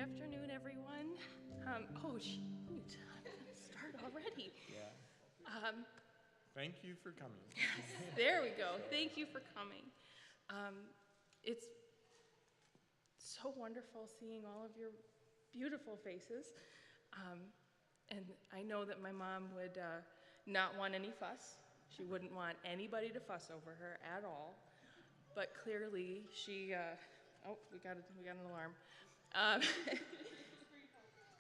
afternoon, everyone. Oh, shoot, I'm going to start already. Yeah. Thank you for coming. There we go. Thank you for coming. It's so wonderful seeing all of your beautiful faces. And I know that my mom would not want any fuss. She wouldn't want anybody to fuss over her at all. But clearly, she, oh, we got an alarm.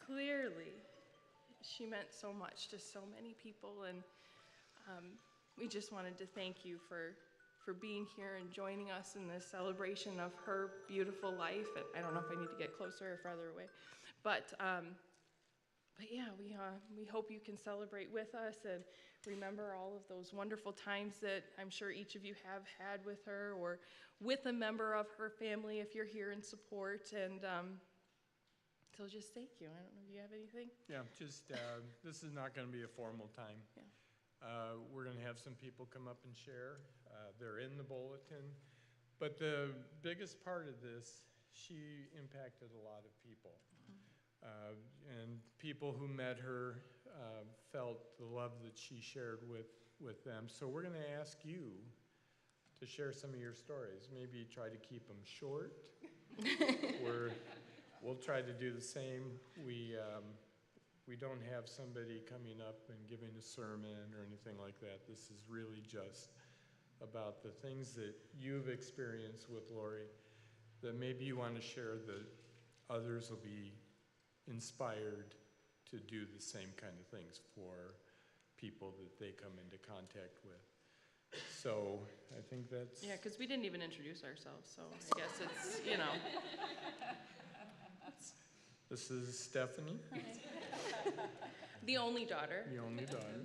Clearly, she meant so much to so many people, and we just wanted to thank you for being here and joining us in this celebration of her beautiful life. And I don't know if I need to get closer or farther away, but yeah, we hope you can celebrate with us and remember all of those wonderful times that I'm sure each of you have had with her or with a member of her family if you're here in support. And so just thank you. I don't know if you have anything. Yeah, just this is not going to be a formal time. Yeah. We're going to have some people come up and share. They're in the bulletin. But the biggest part of this, she impacted a lot of people. And people who met her felt the love that she shared with them. So we're going to ask you to share some of your stories. Maybe try to keep them short. We'll try to do the same. We don't have somebody coming up and giving a sermon or anything like that. This is really just about the things that you've experienced with Lauri that maybe you want to share that others will be inspired to do the same kind of things for people that they come into contact with. So I think that's... Yeah, because we didn't even introduce ourselves, so I guess it's, you know. This is Stephanie. Hi. The only daughter. The only daughter.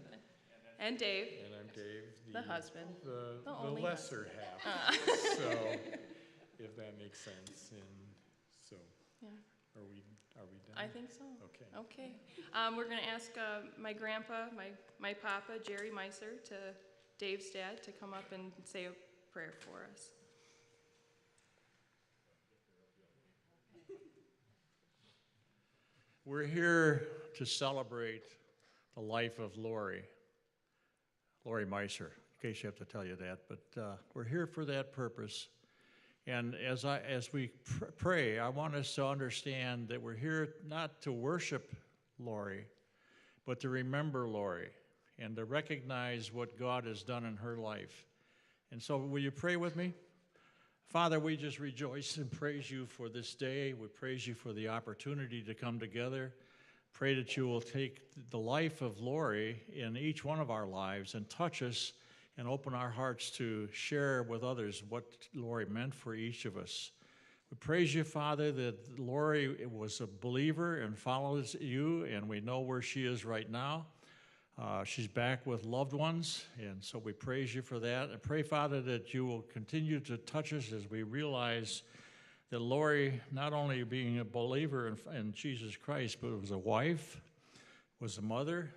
And Dave. And I'm Dave. The husband. The lesser half. So, if that makes sense. And so, yeah. Are we done? I think so. Okay. Okay. We're going to ask my grandpa, my papa, Jerry Meiser, to Dave's dad, to come up and say a prayer for us. We're here to celebrate the life of Lauri Meiser, in case you have to tell you that, but we're here for that purpose. And as we pray, I want us to understand that we're here not to worship Lauri, but to remember Lauri and to recognize what God has done in her life. And so will you pray with me? Father, we just rejoice and praise you for this day. We praise you for the opportunity to come together. Pray that you will take the life of Lauri in each one of our lives and touch us and open our hearts to share with others what Lauri meant for each of us. We praise you, Father, that Lauri was a believer and follows you, and we know where she is right now. She's back with loved ones, and so we praise you for that. And pray, Father, that you will continue to touch us as we realize that Lauri, not only being a believer in Jesus Christ, but was a wife, was a mother,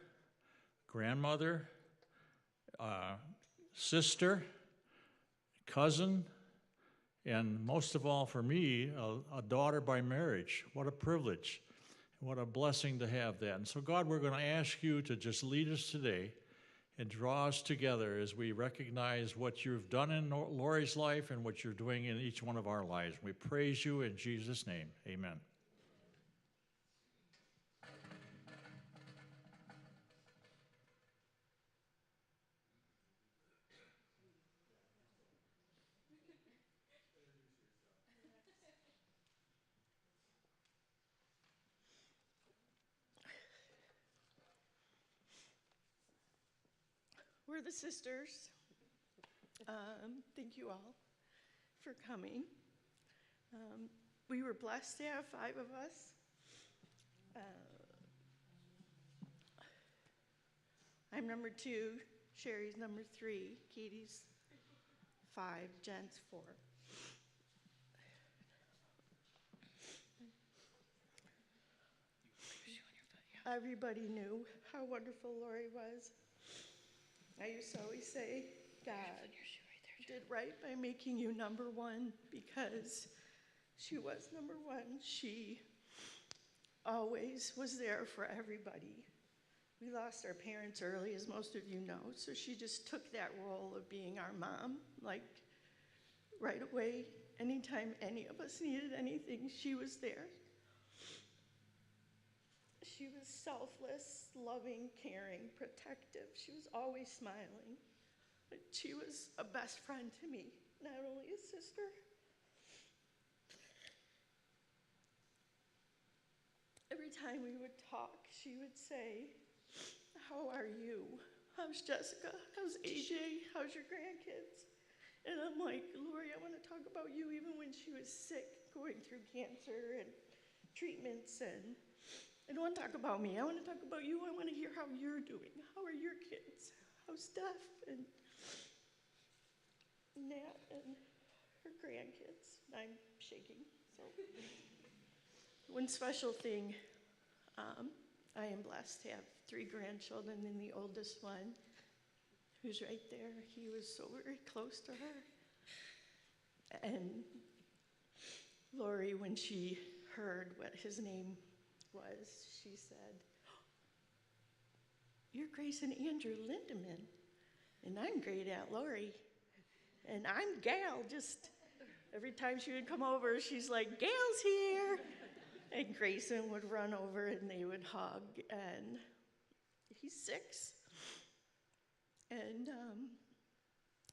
grandmother, sister, cousin, and most of all for me, a daughter by marriage. What a privilege. What a blessing to have that. And so, God, we're going to ask you to just lead us today and draw us together as we recognize what you've done in Lauri's life and what you're doing in each one of our lives. We praise you in Jesus' name. Amen. We're the sisters. Thank you all for coming. We were blessed to have 5 of us. I'm number 2, Sherry's number 3, Katie's 5, Jen's 4. Everybody knew how wonderful Lauri was. I used to always say, God did right by making you number 1 because she was number 1. She always was there for everybody. We lost our parents early, as most of you know, so she just took that role of being our mom, like right away. anytime any of us needed anything, she was there. She was selfless, loving, caring, protective. She was always smiling. But she was a best friend to me, not only a sister. Every time we would talk, she would say, "How are you? How's Jessica? How's AJ? How's your grandkids?" And I'm like, "Lauri, I want to talk about you," even when she was sick, going through cancer and treatments. And I don't want to talk about me. I want to talk about you. I want to hear how you're doing. How are your kids? How's Steph and Nat and her grandkids? I'm shaking. So, one special thing, I am blessed to have 3 grandchildren, and the oldest one, who's right there, he was so very close to her. And Lauri, when she heard what his name was, she said, "You're Grace and Andrew Lindemann, and I'm Great Aunt Lauri, and I'm Gal." Just every time she would come over, she's like, "Gal's here." And Grayson would run over and they would hug. And he's 6. And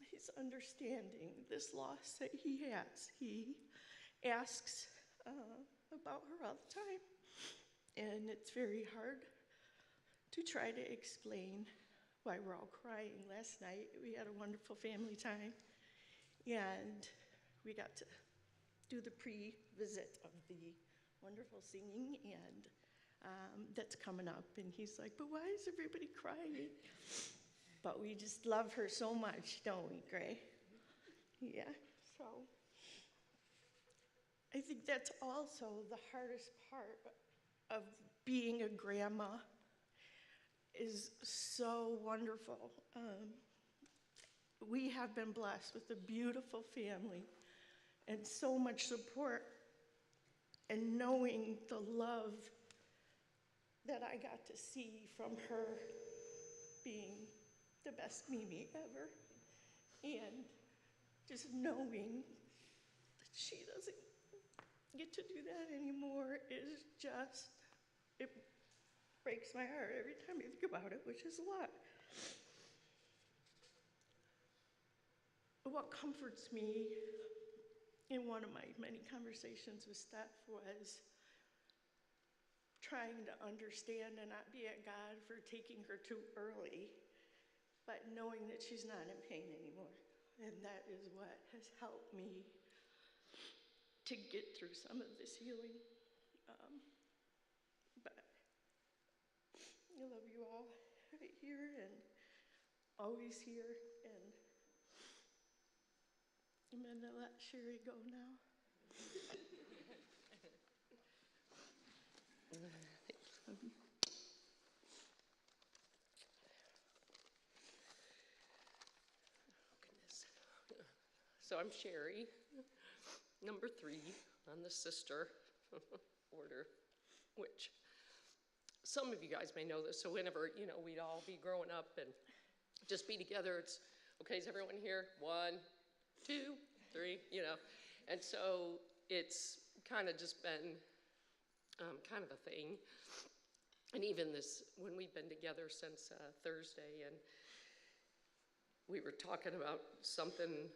he's understanding this loss that he has. He asks about her all the time. And it's very hard to try to explain why we're all crying. Last night, we had a wonderful family time. And we got to do the pre-visit of the wonderful singing, and that's coming up. And he's like, "But why is everybody crying?" But we just love her so much, don't we, Gray? Yeah, so I think that's also the hardest part of being a grandma, is so wonderful. We have been blessed with a beautiful family and so much support, and knowing the love that I got to see from her being the best Mimi ever, and just knowing that she doesn't get to do that anymore is just, it breaks my heart every time I think about it, which is a lot. What comforts me in one of my many conversations with Steph was trying to understand and not be at God for taking her too early, but knowing that she's not in pain anymore. And that is what has helped me to get through some of this healing. But I love you all right here and always here. And I'm going to let Sherry go now. So I'm Sherry, number 3 on the sister order, which some of you guys may know this. So whenever, we'd all be growing up and just be together, it's, okay, is everyone here? 1, 2, 3, And so it's kind of just been kind of a thing. And even this, when we've been together since Thursday, and we were talking about something,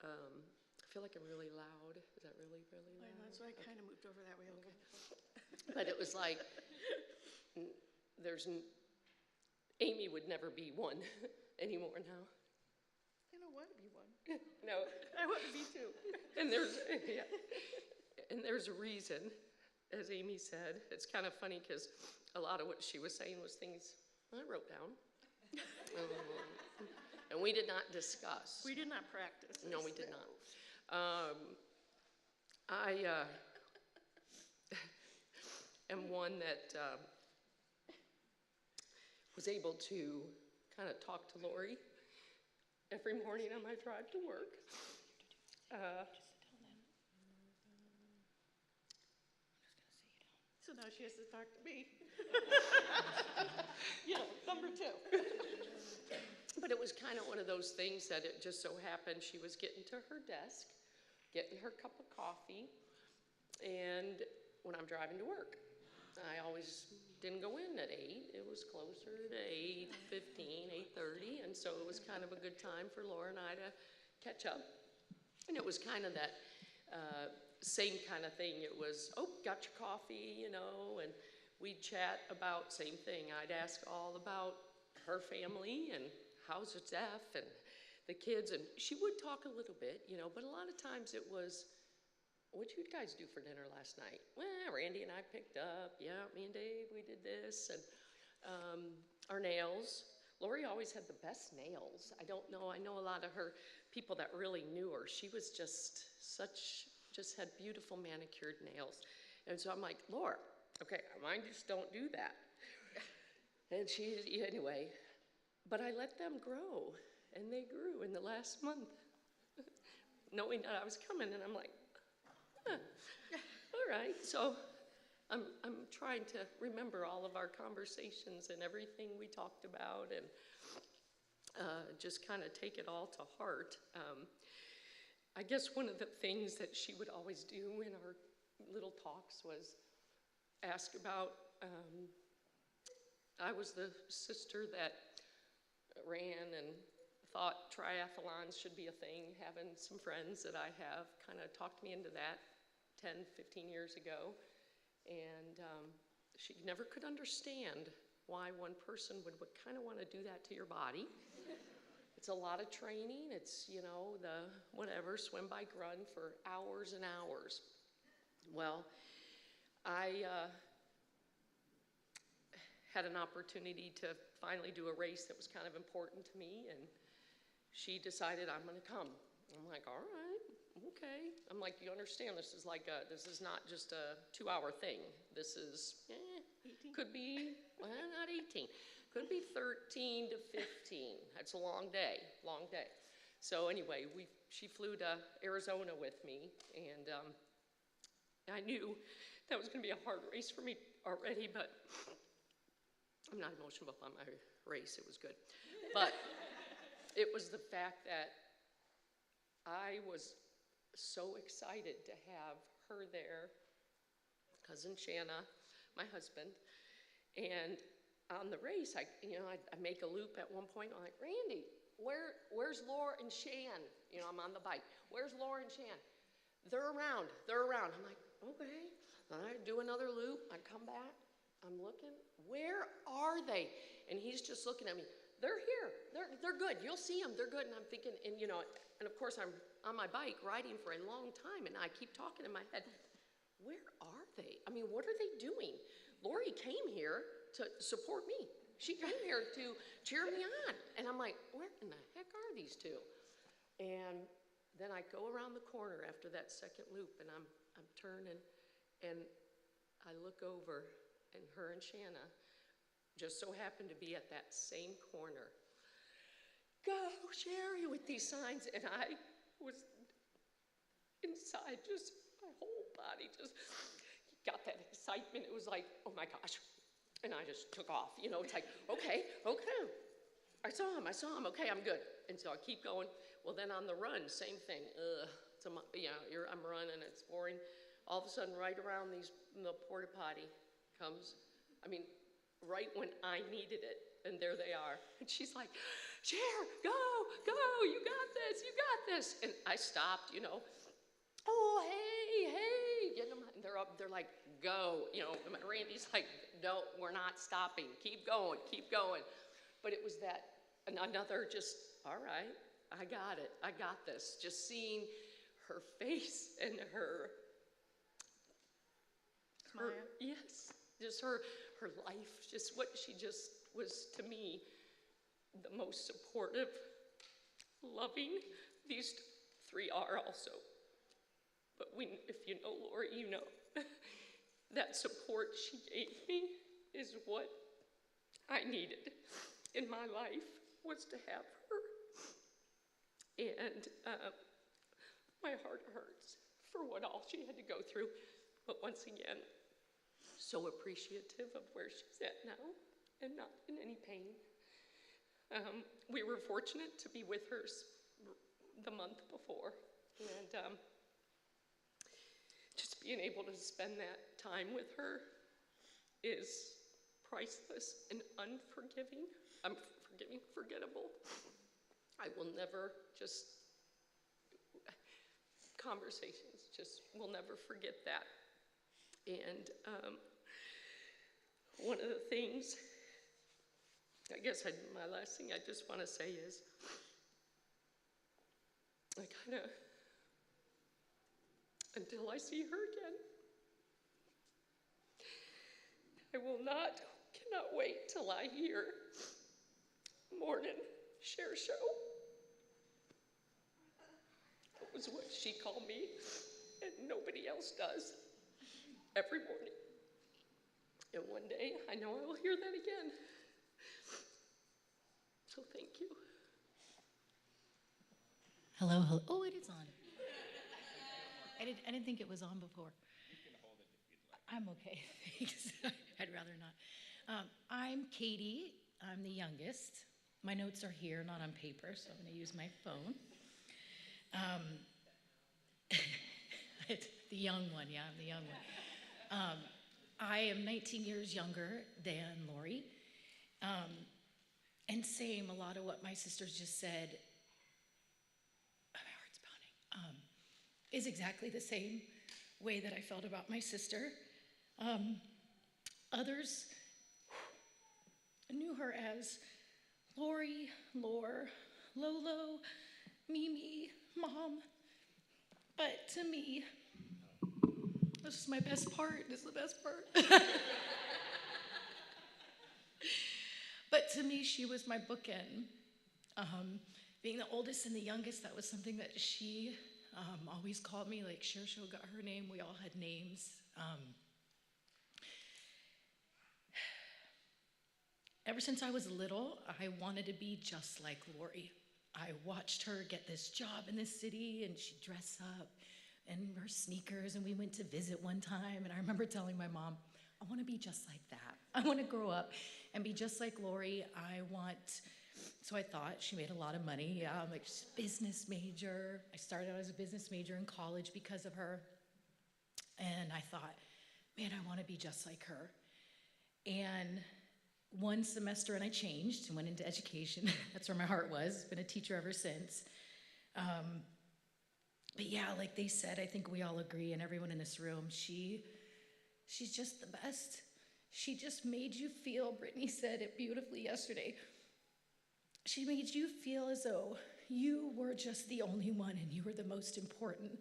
I feel like I'm really loud. Is that really, really loud? That's why I kind of moved over that way. Okay. But it was like, Amy would never be 1 anymore now. I don't want to be 1. No. I want to be 2. And there's a reason, as Amy said. It's kind of funny because a lot of what she was saying was things I wrote down. And we did not discuss. We did not practice. No, we did not. I am one that was able to kind of talk to Lauri every morning on my drive to work. So now she has to talk to me. Number 2. But it was kind of one of those things that it just so happened she was getting to her desk getting her cup of coffee, and when I'm driving to work. I always didn't go in at 8. It was closer to 8:15, 8:30, and so it was kind of a good time for Laura and I to catch up. And it was kind of that same kind of thing. It was, oh, got your coffee, you know, and we'd chat about same thing. I'd ask all about her family and how's Zeph and the kids, and she would talk a little bit, you know, but a lot of times it was, what'd you guys do for dinner last night? Well, Randy and I picked up. Yeah, me and Dave, we did this. And our nails. Lauri always had the best nails. I don't know. I know a lot of her people that really knew her. She was just had beautiful manicured nails. And so I'm like, Laura, okay, mine just don't do that. And anyway, but I let them grow. And they grew in the last month, knowing that I was coming. And I'm like, all right, so I'm trying to remember all of our conversations and everything we talked about, and just kind of take it all to heart. I guess one of the things that she would always do in our little talks was ask about, I was the sister that ran and thought triathlons should be a thing. Having some friends that I have kind of talked me into that 10, 15 years ago. And she never could understand why one person would kind of want to do that to your body. It's a lot of training. It's, you know, the whatever, swim, bike, run for hours and hours. Well, I had an opportunity to finally do a race that was kind of important to me, and she decided, I'm gonna come. I'm like, all right, okay. I'm like, you understand, this is like this is not just a 2-hour thing. This is, could be, well, not 18. Could be 13 to 15. That's a long day, long day. So anyway, she flew to Arizona with me, and I knew that was gonna be a hard race for me already, but I'm not emotional about my race, it was good. But it was the fact that I was so excited to have her there, cousin Shanna, my husband, and on the race, I make a loop at one point. I'm like, Randy, where's Laura and Shan? You know, I'm on the bike. Where's Laura and Shan? They're around. I'm like, okay. I do another loop. I come back. I'm looking. Where are they? And he's just looking at me. They're here. They're good. You'll see them. They're good. And I'm thinking, and you know, and of course I'm on my bike riding for a long time, and I keep talking in my head, where are they? I mean, what are they doing? Lauri came here to support me. She came here to cheer me on. And I'm like, where in the heck are these two? And then I go around the corner after that second loop, and I'm turning, and I look over, and her and Shanna just so happened to be at that same corner. Go, Sherry, with these signs. And I was inside, just my whole body just got that excitement. It was like, oh my gosh. And I just took off. You know, it's like, okay. I saw him, okay, I'm good. And so I keep going. Well, then on the run, same thing. I'm running, it's boring. All of a sudden, right around the porta potty comes, right when I needed it, and there they are. And she's like, Cher, go, you got this. And I stopped, you know. Oh, hey, get them. And they're up, they're like, go. You know, and Randy's like, no, we're not stopping. Keep going. But it was that, another just, all right, I got it. I got this. Just seeing her face and her Smile. Yes, just her life, just what she just was to me, the most supportive, loving. These three are also. But if you know Lauri, you know that support she gave me is what I needed in my life, was to have her. And my heart hurts for what all she had to go through. But once again, so appreciative of where she's at now and not in any pain. We were fortunate to be with her the month before, and being able to spend that time with her is priceless and forgettable. I will never conversations, we'll never forget that. And one of the things, I guess my last thing I just want to say is, until I see her again, cannot wait till I hear morning share show. That was what she called me, and nobody else does, every morning. And one day, I know I will hear that again. So thank you. Hello, hello. Oh, it is on. I didn't think it was on before. You can hold it if you'd like. I'm okay, thanks. I'd rather not. I'm Katie. I'm the youngest. My notes are here, not on paper, so I'm going to use my phone. The young one, yeah, I'm the young one. I am 19 years younger than Lauri. And same, a lot of what my sisters just said, my heart's pounding, is exactly the same way that I felt about my sister. Others knew her as Lauri, Lore, Lolo, Mimi, Mom. But to me, this is my best part. This is the best part. But to me, she was my bookend. Being the oldest and the youngest, that was something that she always called me. Like, Shersho got her name. We all had names. Ever since I was little, I wanted to be just like Lauri. I watched her get this job in this city, and she'd dress up in her sneakers, and we went to visit one time, and I remember telling my mom, I want to be just like that. I want to grow up and be just like Lauri. So I thought, she made a lot of money. Yeah, I'm like, she's a business major. I started out as a business major in college because of her. And I thought, man, I want to be just like her. And one semester, and I changed and went into education. That's where my heart was. Been a teacher ever since. But yeah, like they said, I think we all agree, and everyone in this room, she's just the best. She just made you feel, Brittany said it beautifully yesterday, she made you feel as though you were just the only one and you were the most important.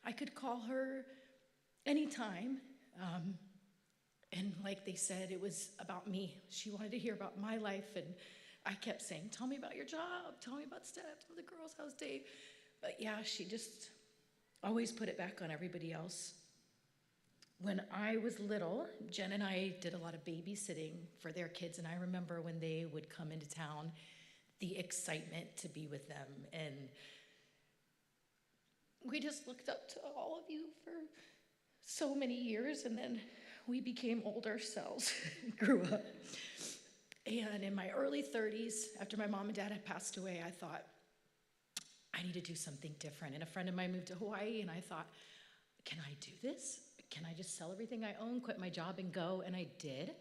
I could call her anytime. And like they said, it was about me. She wanted to hear about my life, and I kept saying, tell me about your job, tell me about steps, tell the girls how's day. But yeah, she just always put it back on everybody else. When I was little, Jen and I did a lot of babysitting for their kids, and I remember when they would come into town, the excitement to be with them. And we just looked up to all of you for so many years, and then we became older selves, grew up. And in my early 30s, after my mom and dad had passed away, I thought, I need to do something different. And a friend of mine moved to Hawaii, and I thought, can I do this? Can I just sell everything I own, quit my job, and go? And I did.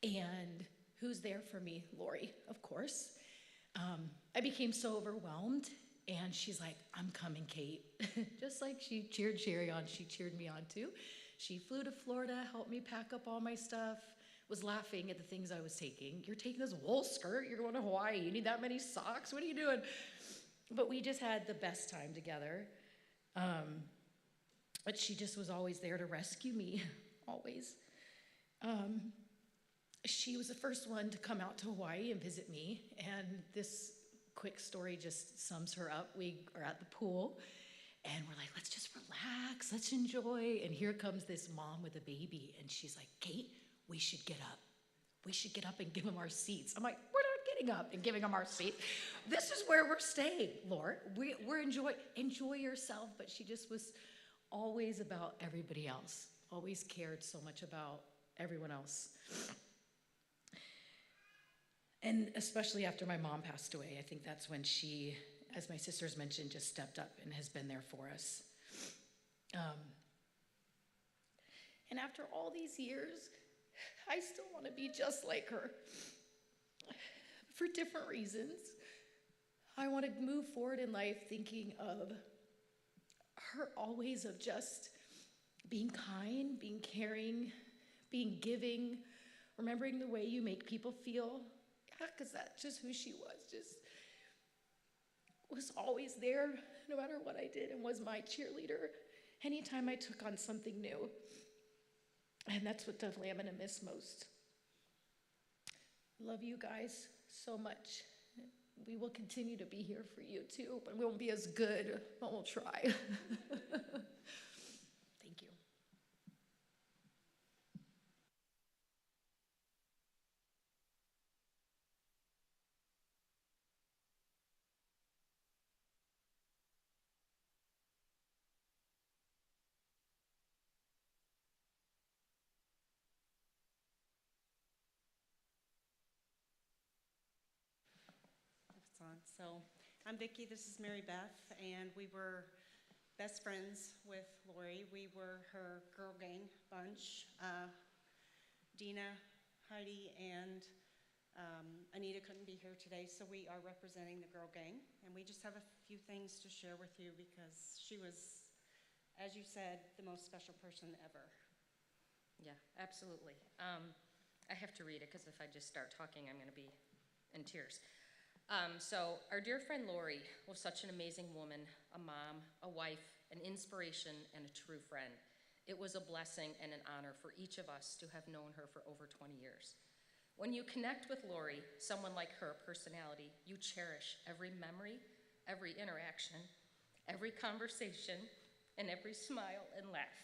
And who's there for me? Lauri, of course. I became so overwhelmed, and she's like, I'm coming, Kate. Just like she cheered Sherry on, she cheered me on too. She flew to Florida, helped me pack up all my stuff, was laughing at the things I was taking. You're taking this wool skirt, you're going to Hawaii, you need that many socks, what are you doing? But we just had the best time together. But she just was always there to rescue me, always. She was the first one to come out to Hawaii and visit me, and this quick story just sums her up. We are at the pool, and we're like, let's just relax, let's enjoy. And here comes this mom with a baby, and she's like, Kate, we should get up. We should get up and give him our seats. I'm like, we're not getting up and giving him our seat. This is where we're staying, Lord. We're enjoy yourself. But she just was always about everybody else, always cared so much about everyone else. And especially after my mom passed away, I think that's when she, as my sisters mentioned, just stepped up and has been there for us. And after all these years, I still want to be just like her for different reasons. I want to move forward in life thinking of her always of just being kind, being caring, being giving, remembering the way you make people feel. Yeah, because that's just who she was always there no matter what I did, and was my cheerleader anytime I took on something new. And that's what definitely I'm going to miss most. Love you guys so much. We will continue to be here for you too, but we won't be as good, but we'll try. Thank you. It's on. So I'm Vicki, this is Mary Beth, and we were best friends with Lauri. We were her girl gang bunch. Dina, Heidi, and Anita couldn't be here today, so we are representing the girl gang, and we just have a few things to share with you because she was, as you said, the most special person ever. Yeah, absolutely. I have to read it because if I just start talking, I'm going to be in tears. So our dear friend Lauri was such an amazing woman, a mom, a wife, an inspiration, and a true friend. It was a blessing and an honor for each of us to have known her for over 20 years. When you connect with Lauri, someone like her personality, you cherish every memory, every interaction, every conversation, and every smile and laugh.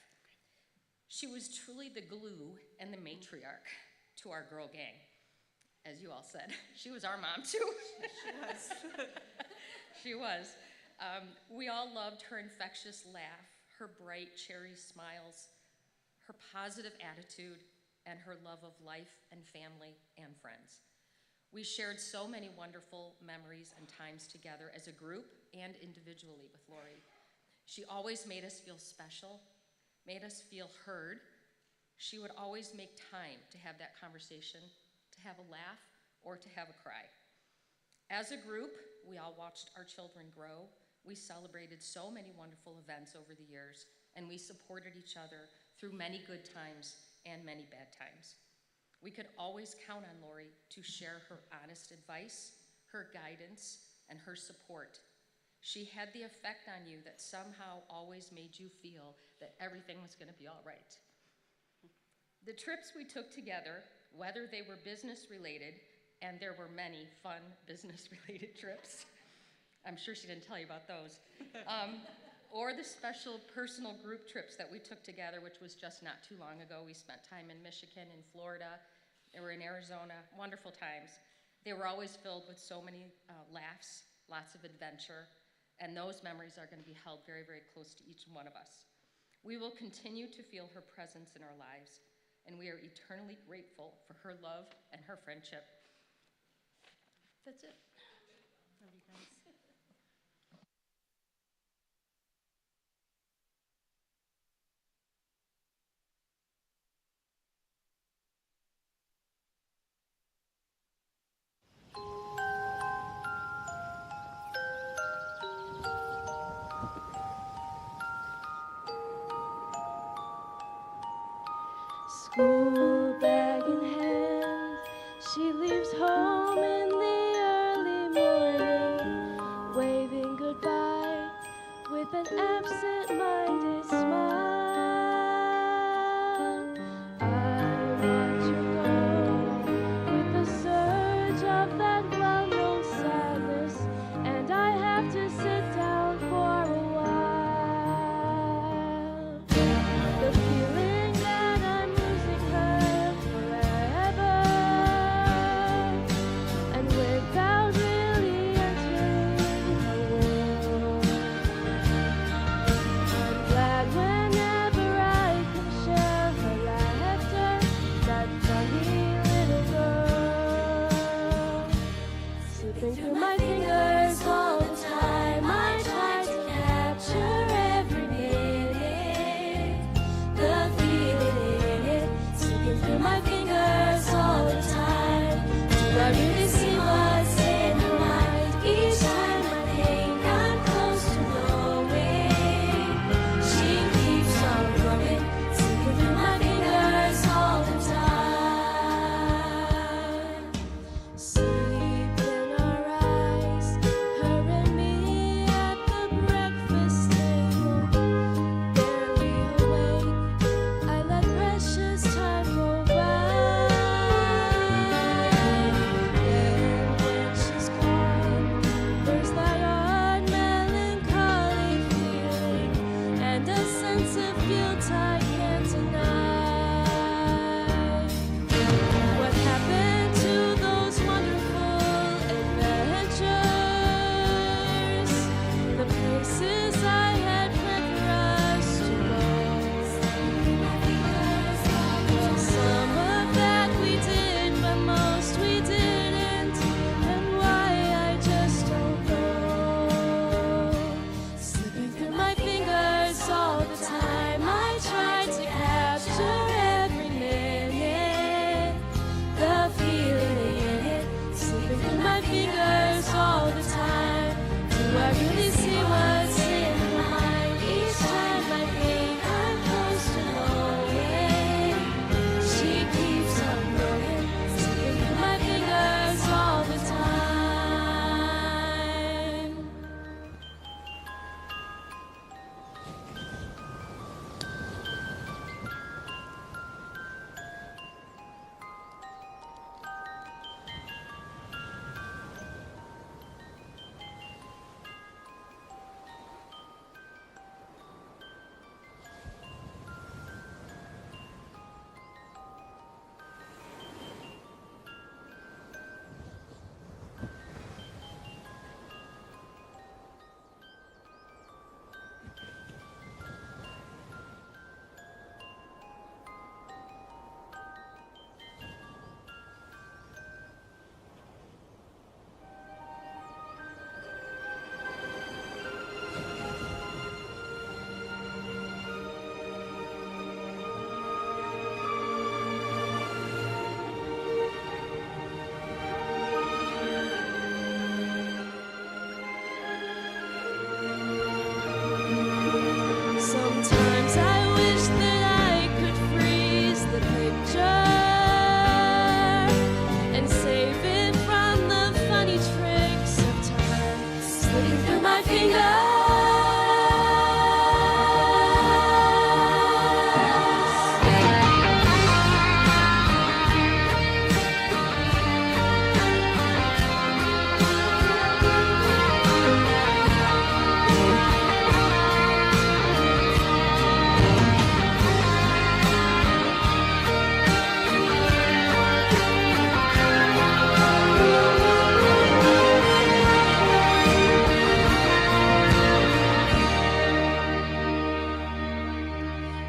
She was truly the glue and the matriarch to our girl gang. As you all said, she was our mom too. She was. She was. We all loved her infectious laugh, her bright cherry smiles, her positive attitude, and her love of life and family and friends. We shared so many wonderful memories and times together as a group and individually with Lauri. She always made us feel special, made us feel heard. She would always make time to have that conversation, to have a laugh, or to have a cry. As a group, we all watched our children grow. We celebrated so many wonderful events over the years, and we supported each other through many good times and many bad times. We could always count on Lauri to share her honest advice, her guidance, and her support. She had the effect on you that somehow always made you feel that everything was going to be all right. The trips we took together, whether they were business related, and there were many fun business related trips, I'm sure she didn't tell you about those, or the special personal group trips that we took together, which was just not too long ago. We spent time in Michigan, in Florida, they were in Arizona, wonderful times. They were always filled with so many laughs, lots of adventure, and those memories are going to be held very, very close to each one of us. We will continue to feel her presence in our lives, and we are eternally grateful for her love and her friendship. That's it. Love you guys. School bag in hand, she leaves home in the early morning, waving goodbye with an absent-minded smile. I watch her go with the surge of that well-known sadness, and I have to sit down for a while. The feeling that I'm losing her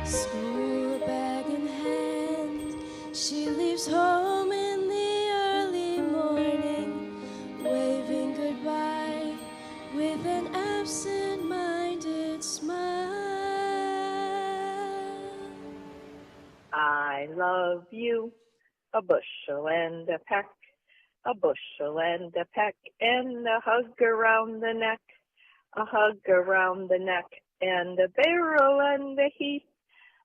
School bag in hand, she leaves home in the early morning, waving goodbye with an absent-minded smile. I love you, a bushel and a peck, a bushel and a peck, and a hug around the neck, a hug around the neck, and a barrel and a heap,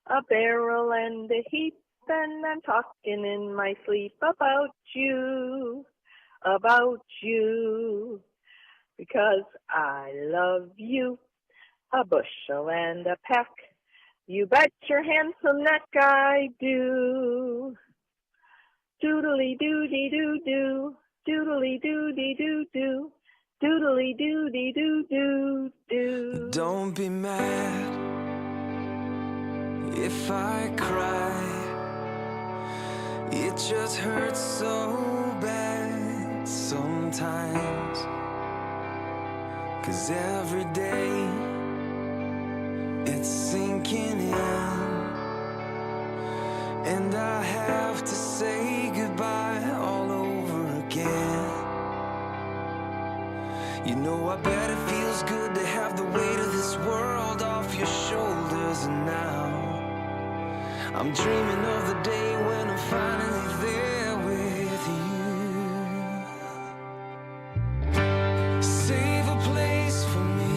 a barrel and a heap, and I'm talking in my sleep about you, because I love you, a bushel and a peck. You bet your handsome neck I do. Doodly doody doo doo, doodly doody doo doo, doodly doody doo doo doo. Don't be mad if I cry. It just hurts so bad sometimes. 'Cause every day it's sinking in, and I have to say goodbye all over again. You know, I bet it feels good to have the weight of this world off your shoulders, and now I'm dreaming of the day when I'm finally there with you. Save a place for me,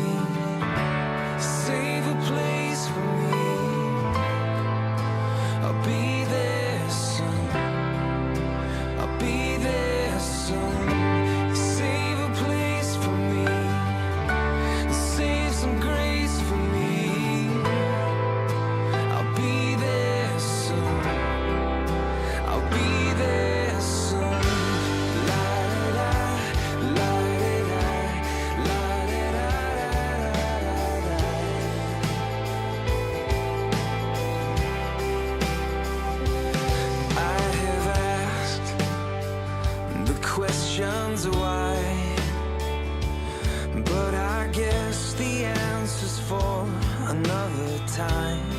save a place for me. I'll be there soon, I'll be there soon. Save a place for me, save some grace for me. I'll be there soon, I'll be there soon. La-da-da, la-da-da, la-da-da-da-da-da-da. I have asked the questions why, but I guess the answer's for another time.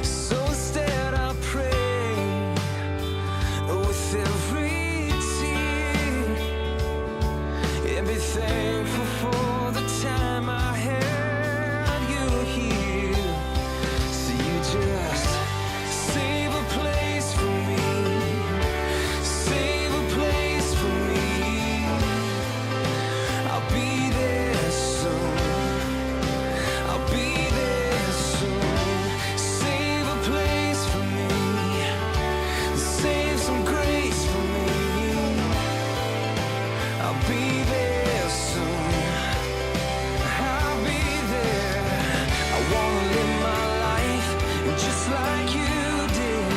So instead I pray with every tear, and be thankful for the time I had you here. So you just save a place for me, save a place for me. I'll be there soon, I'll be there soon. Save a place for me, save some grace for me. I'll be there soon, I'll be there. I wanna live my life just like you did,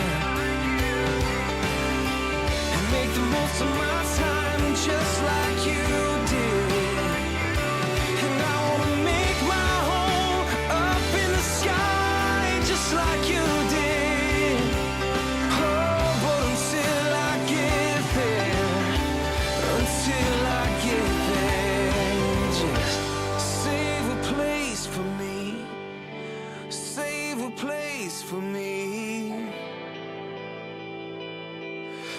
and make the most of my time just like you did. And I wanna make my home up in the sky just like you did. Oh, but until I get there, until I get there, just save a place for me, save a place for me.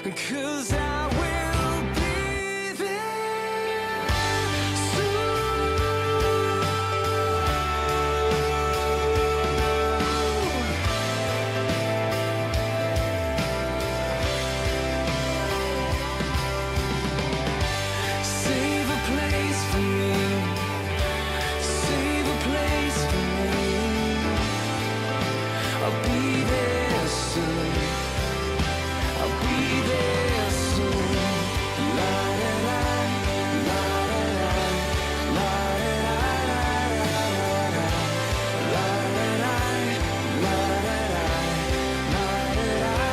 'Cause I will be there soon. Save a place for me, save a place for me. I'll be there soon, I'll be there soon. La-da-da, la-da-da, la-da-da-da-da-da-da. La-da-da, la-da-da, la-da-da-da-da-da.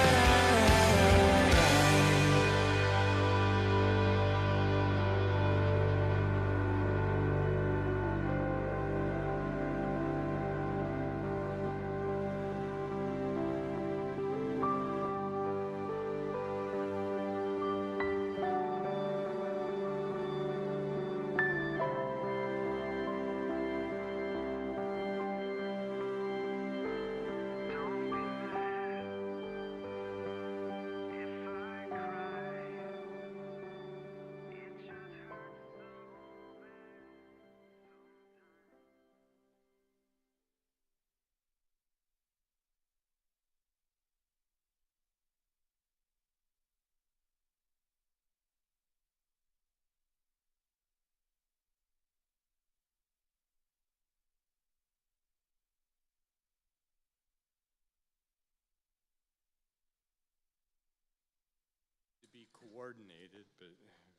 coordinated, but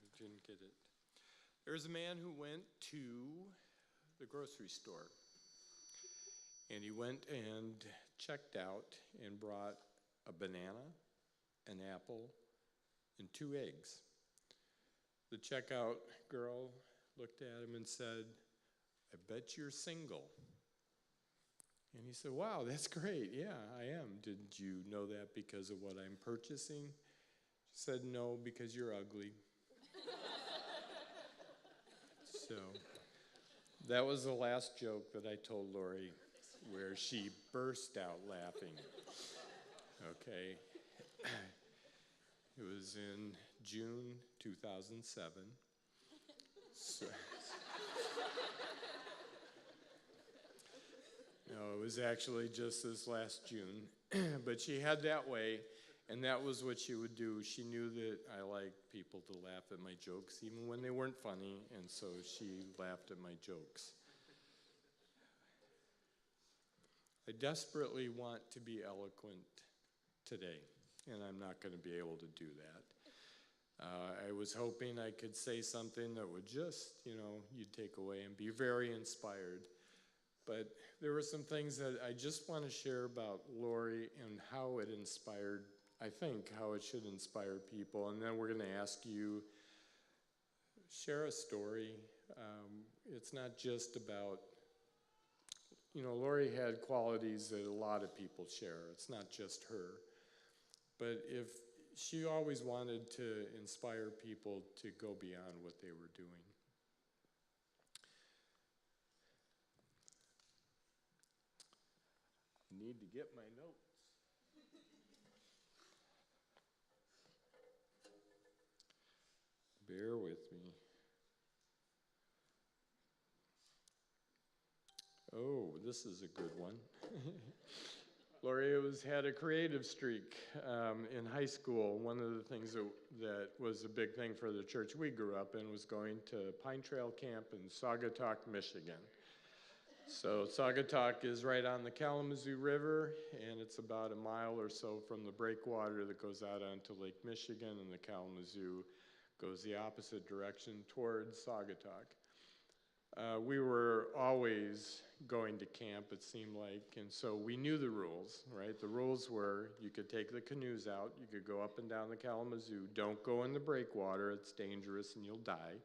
we didn't get it. There was a man who went to the grocery store, and he went and checked out and brought a banana, an apple, and 2 eggs. The checkout girl looked at him and said, "I bet you're single." And he said, "Wow, that's great. Yeah, I am. Did you know that because of what I'm purchasing?" She said, "No, because you're ugly." So that was the last joke that I told Lauri, where she burst out laughing. Okay. It was in June 2007. So, no, it was actually just this last June. But she had that way, and that was what she would do. She knew that I liked people to laugh at my jokes, even when they weren't funny, and so she laughed at my jokes. I desperately want to be eloquent today, and I'm not going to be able to do that. I was hoping I could say something that would just, you'd take away and be very inspired. But there were some things that I just want to share about Lauri and how it inspired, I think, how it should inspire people. And then we're going to ask you, share a story. It's not just about, Lauri had qualities that a lot of people share. It's not just her. But if she always wanted to inspire people to go beyond what they were doing. I need to get my notes. Bear with me. Oh, this is a good one. Lauri had a creative streak in high school. One of the things that was a big thing for the church we grew up in was going to Pine Trail Camp in Saugatuck, Michigan. So Saugatuck is right on the Kalamazoo River, and it's about a mile or so from the breakwater that goes out onto Lake Michigan, and the Kalamazoo goes the opposite direction towards Saugatuck. We were always going to camp, it seemed like, and so we knew the rules, right? The rules were you could take the canoes out, you could go up and down the Kalamazoo, don't go in the breakwater, it's dangerous and you'll die.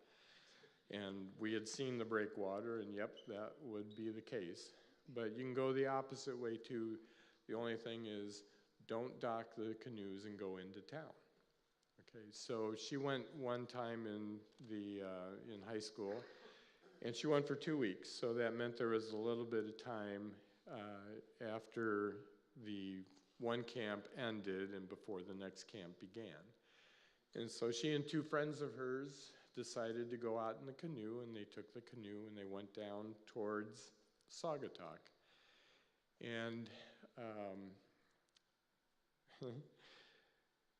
And we had seen the breakwater, and yep, that would be the case. But you can go the opposite way too. The only thing is, don't dock the canoes and go into town. Okay, so she went one time in high school, and she went for 2 weeks, so that meant there was a little bit of time after the one camp ended and before the next camp began. And so she and 2 friends of hers decided to go out in the canoe, and they took the canoe and they went down towards Saugatuck. And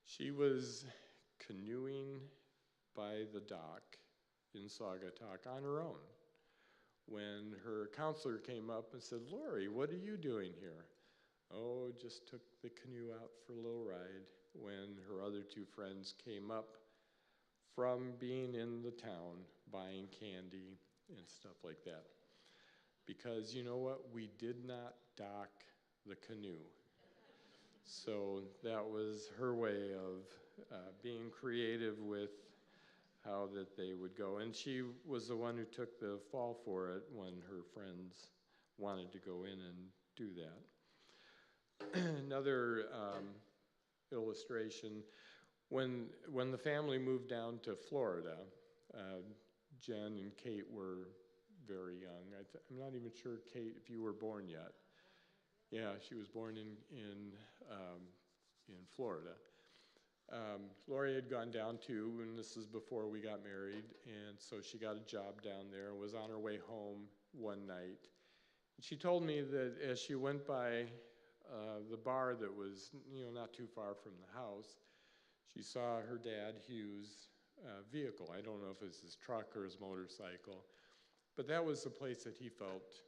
she was canoeing by the dock in Saugatuck on her own when her counselor came up and said, "Lauri, what are you doing here?" "Oh, just took the canoe out for a little ride," when her other 2 friends came up from being in the town buying candy and stuff like that. Because you know what? We did not dock the canoe. So that was her way of being creative with how that they would go. And she was the one who took the fall for it when her friends wanted to go in and do that. Another illustration, when the family moved down to Florida, Jen and Kate were very young. I'm not even sure, Kate, if you were born yet. Yeah, she was born in Florida. Lauri had gone down too, and this is before we got married, and so she got a job down there and was on her way home one night. She told me that as she went by the bar that was not too far from the house, she saw her dad, Hugh's, vehicle. I don't know if it was his truck or his motorcycle, but that was the place that he felt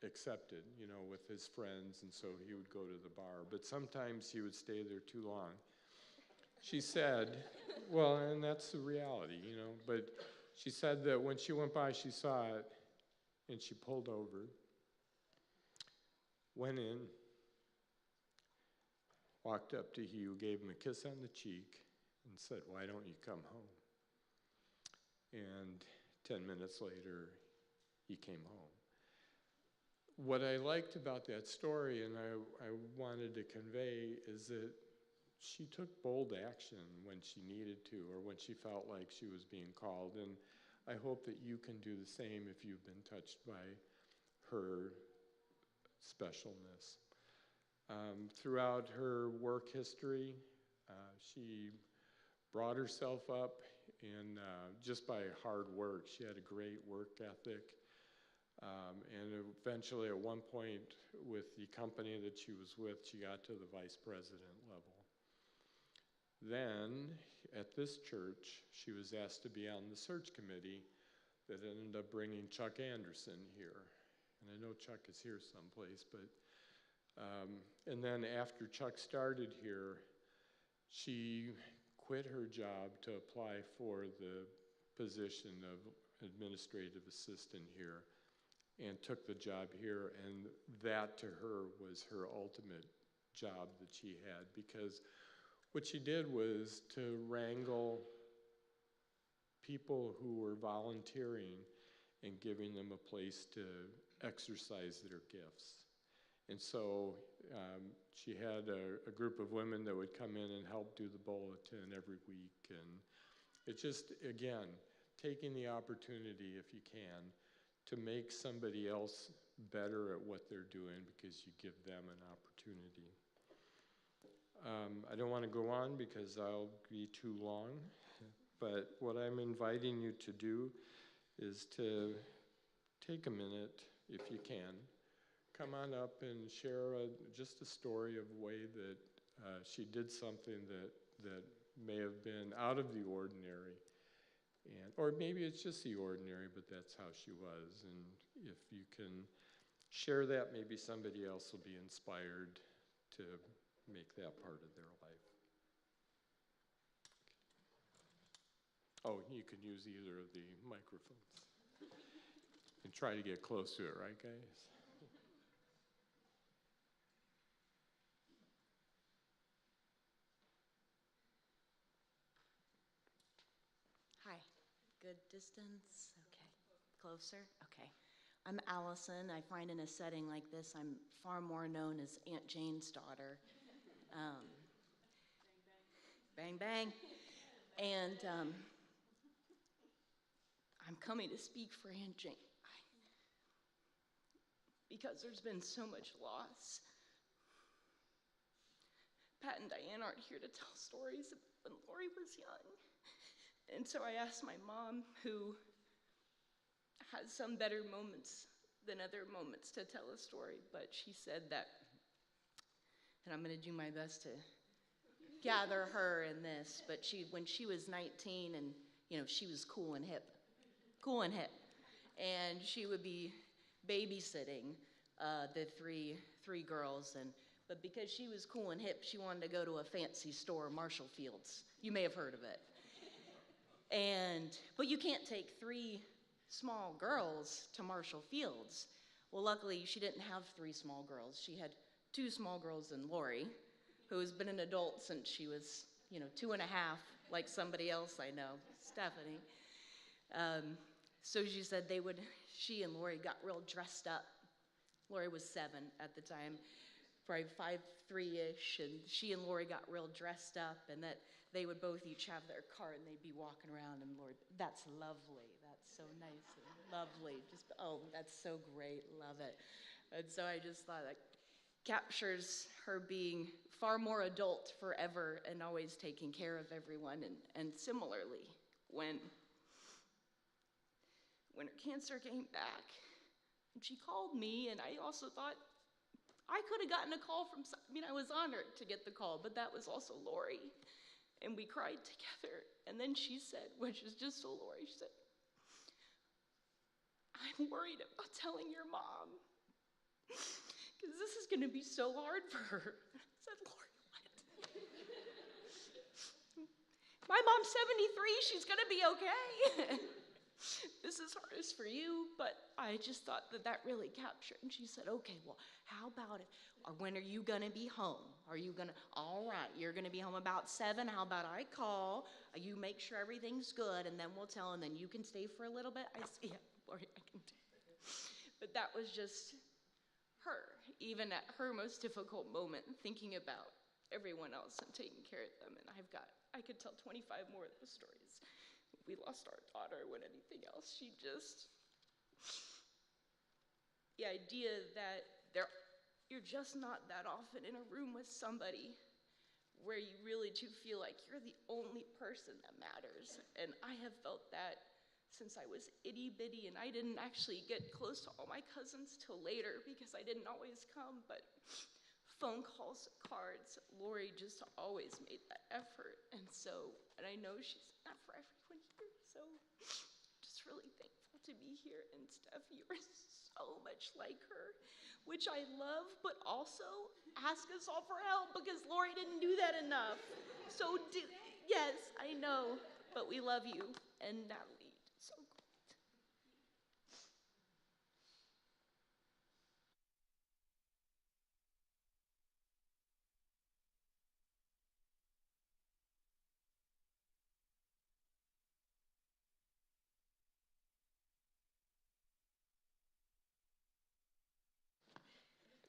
accepted, with his friends, and so he would go to the bar. But sometimes he would stay there too long. she said, well, and that's the reality, but she said that when she went by, she saw it, and she pulled over, went in, walked up to Hugh, gave him a kiss on the cheek, and said, why don't you come home? And 10 minutes later, he came home. What I liked about that story, and I wanted to convey, is that she took bold action when she needed to, or when she felt like she was being called. And I hope that you can do the same if you've been touched by her specialness. Throughout her work history, she brought herself up, and just by hard work. She had a great work ethic. And eventually, at one point, with the company that she was with, she got to the vice president level. Then, at this church, she was asked to be on the search committee that ended up bringing Chuck Anderson here. And I know Chuck is here someplace, but, and then after Chuck started here, she quit her job to apply for the position of administrative assistant here, and took the job here, and that to her was her ultimate job that she had, because what she did was to wrangle people who were volunteering and giving them a place to exercise their gifts. And so she had a group of women that would come in and help do the bulletin every week, and it just, again, taking the opportunity, if you can, to make somebody else better at what they're doing because you give them an opportunity. I don't want to go on because I'll be too long, but what I'm inviting you to do is to take a minute, if you can, come on up and share just a story of a way that she did something that may have been out of the ordinary. Or maybe it's just the ordinary, but that's how she was. And if you can share that, maybe somebody else will be inspired to make that part of their life. Oh, you can use either of the microphones. And try to get close to it, right, guys? Hi. Good distance? Okay. Closer? Okay. I'm Allison. I find in a setting like this, I'm far more known as Aunt Jane's daughter. Bang, bang. And I'm coming to speak for Aunt Jane because there's been so much loss. Pat and Diane aren't here to tell stories of when Lauri was young. And so I asked my mom, who has some better moments than other moments to tell a story, but she said that, and I'm going to do my best to gather her in this, but when she was 19, and she was cool and hip, and she would be babysitting the three girls, but because she was cool and hip, she wanted to go to a fancy store, Marshall Fields. You may have heard of it. But you can't take 3 small girls to Marshall Fields. Well, luckily, she didn't have 3 small girls. She had 2 small girls and Lauri, who has been an adult since she was, 2.5, like somebody else I know, Stephanie. So she said she and Lauri got real dressed up. Lauri was 7 at the time, probably 5'3"-ish, and she and Lauri got real dressed up, and that they would both each have their cart, and they'd be walking around, and Lauri, that's lovely, that's so nice and lovely, that's so great, love it. And so I just thought that captures her being far more adult forever and always taking care of everyone. And similarly, when her cancer came back, and she called me, and I also thought I could have gotten a call I was honored to get the call, but that was also Lauri. And we cried together. And then she said, which is just so Lauri, she said, I'm worried about telling your mom, because this is going to be so hard for her. I said, Lauri, what? My mom's 73, she's gonna be okay. This is hardest for you, but I just thought that really captured. And she said, okay, well, how about it? Or when are you gonna be home? Are you gonna, all right, you're gonna be home about 7. How about I call, you make sure everything's good, and then we'll tell, and then you can stay for a little bit? I said, yeah, Lori, I can do it. But that was just her, even at her most difficult moment, thinking about everyone else and taking care of them. And I could tell 25 more of those stories. We lost our daughter when anything else. The idea that you're just not that often in a room with somebody where you really do feel like you're the only person that matters. And I have felt that since I was itty bitty, and I didn't actually get close to all my cousins till later because I didn't always come, but phone calls, cards, Lauri just always made that effort. And I know she's not for everyone here, so just really thankful to be here. And Steph, you are so much like her, which I love, but also ask us all for help because Lauri didn't do that enough. So yes, I know, but we love you. And Natalie, so great.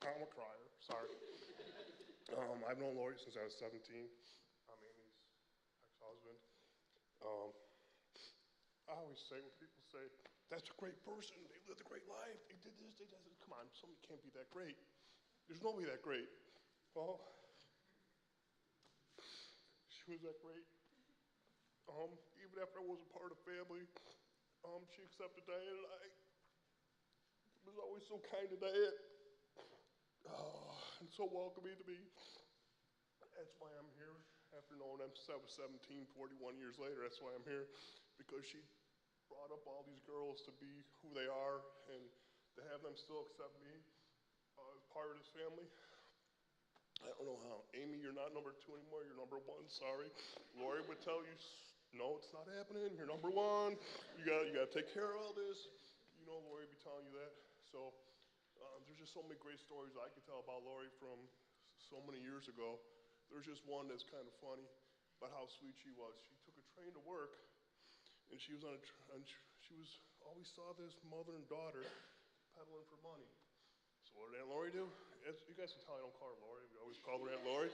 I'm a crier, sorry. I've known Lauri since I was 17. I'm Amy's ex-husband. I always say, when people say, that's a great person, they lived a great life, they did this, they did that. Come on, somebody can't be that great. There's nobody that great. Well, she was that great. Even after I wasn't part of the family, she accepted Diane and I. Was always so kind to Diane. And so welcoming to me. That's why I'm here. After knowing them since I was 17, 41 years later, that's why I'm here. Because she brought up all these girls to be who they are and to have them still accept me as part of this family. I don't know how. Amy, you're not number 2 anymore, you're number 1, sorry. Lauri would tell you, no, it's not happening, you're number 1. You gotta take care of all this. You know Lauri would be telling you that. So there's just so many great stories I could tell about Lauri from so many years ago. There's just one that's kind of funny about how sweet she was. She took a train to work, and she was always saw this mother and daughter peddling for money. So what did Aunt Lauri do? You guys can tell I don't call her Lauri. We always call her Aunt Lauri.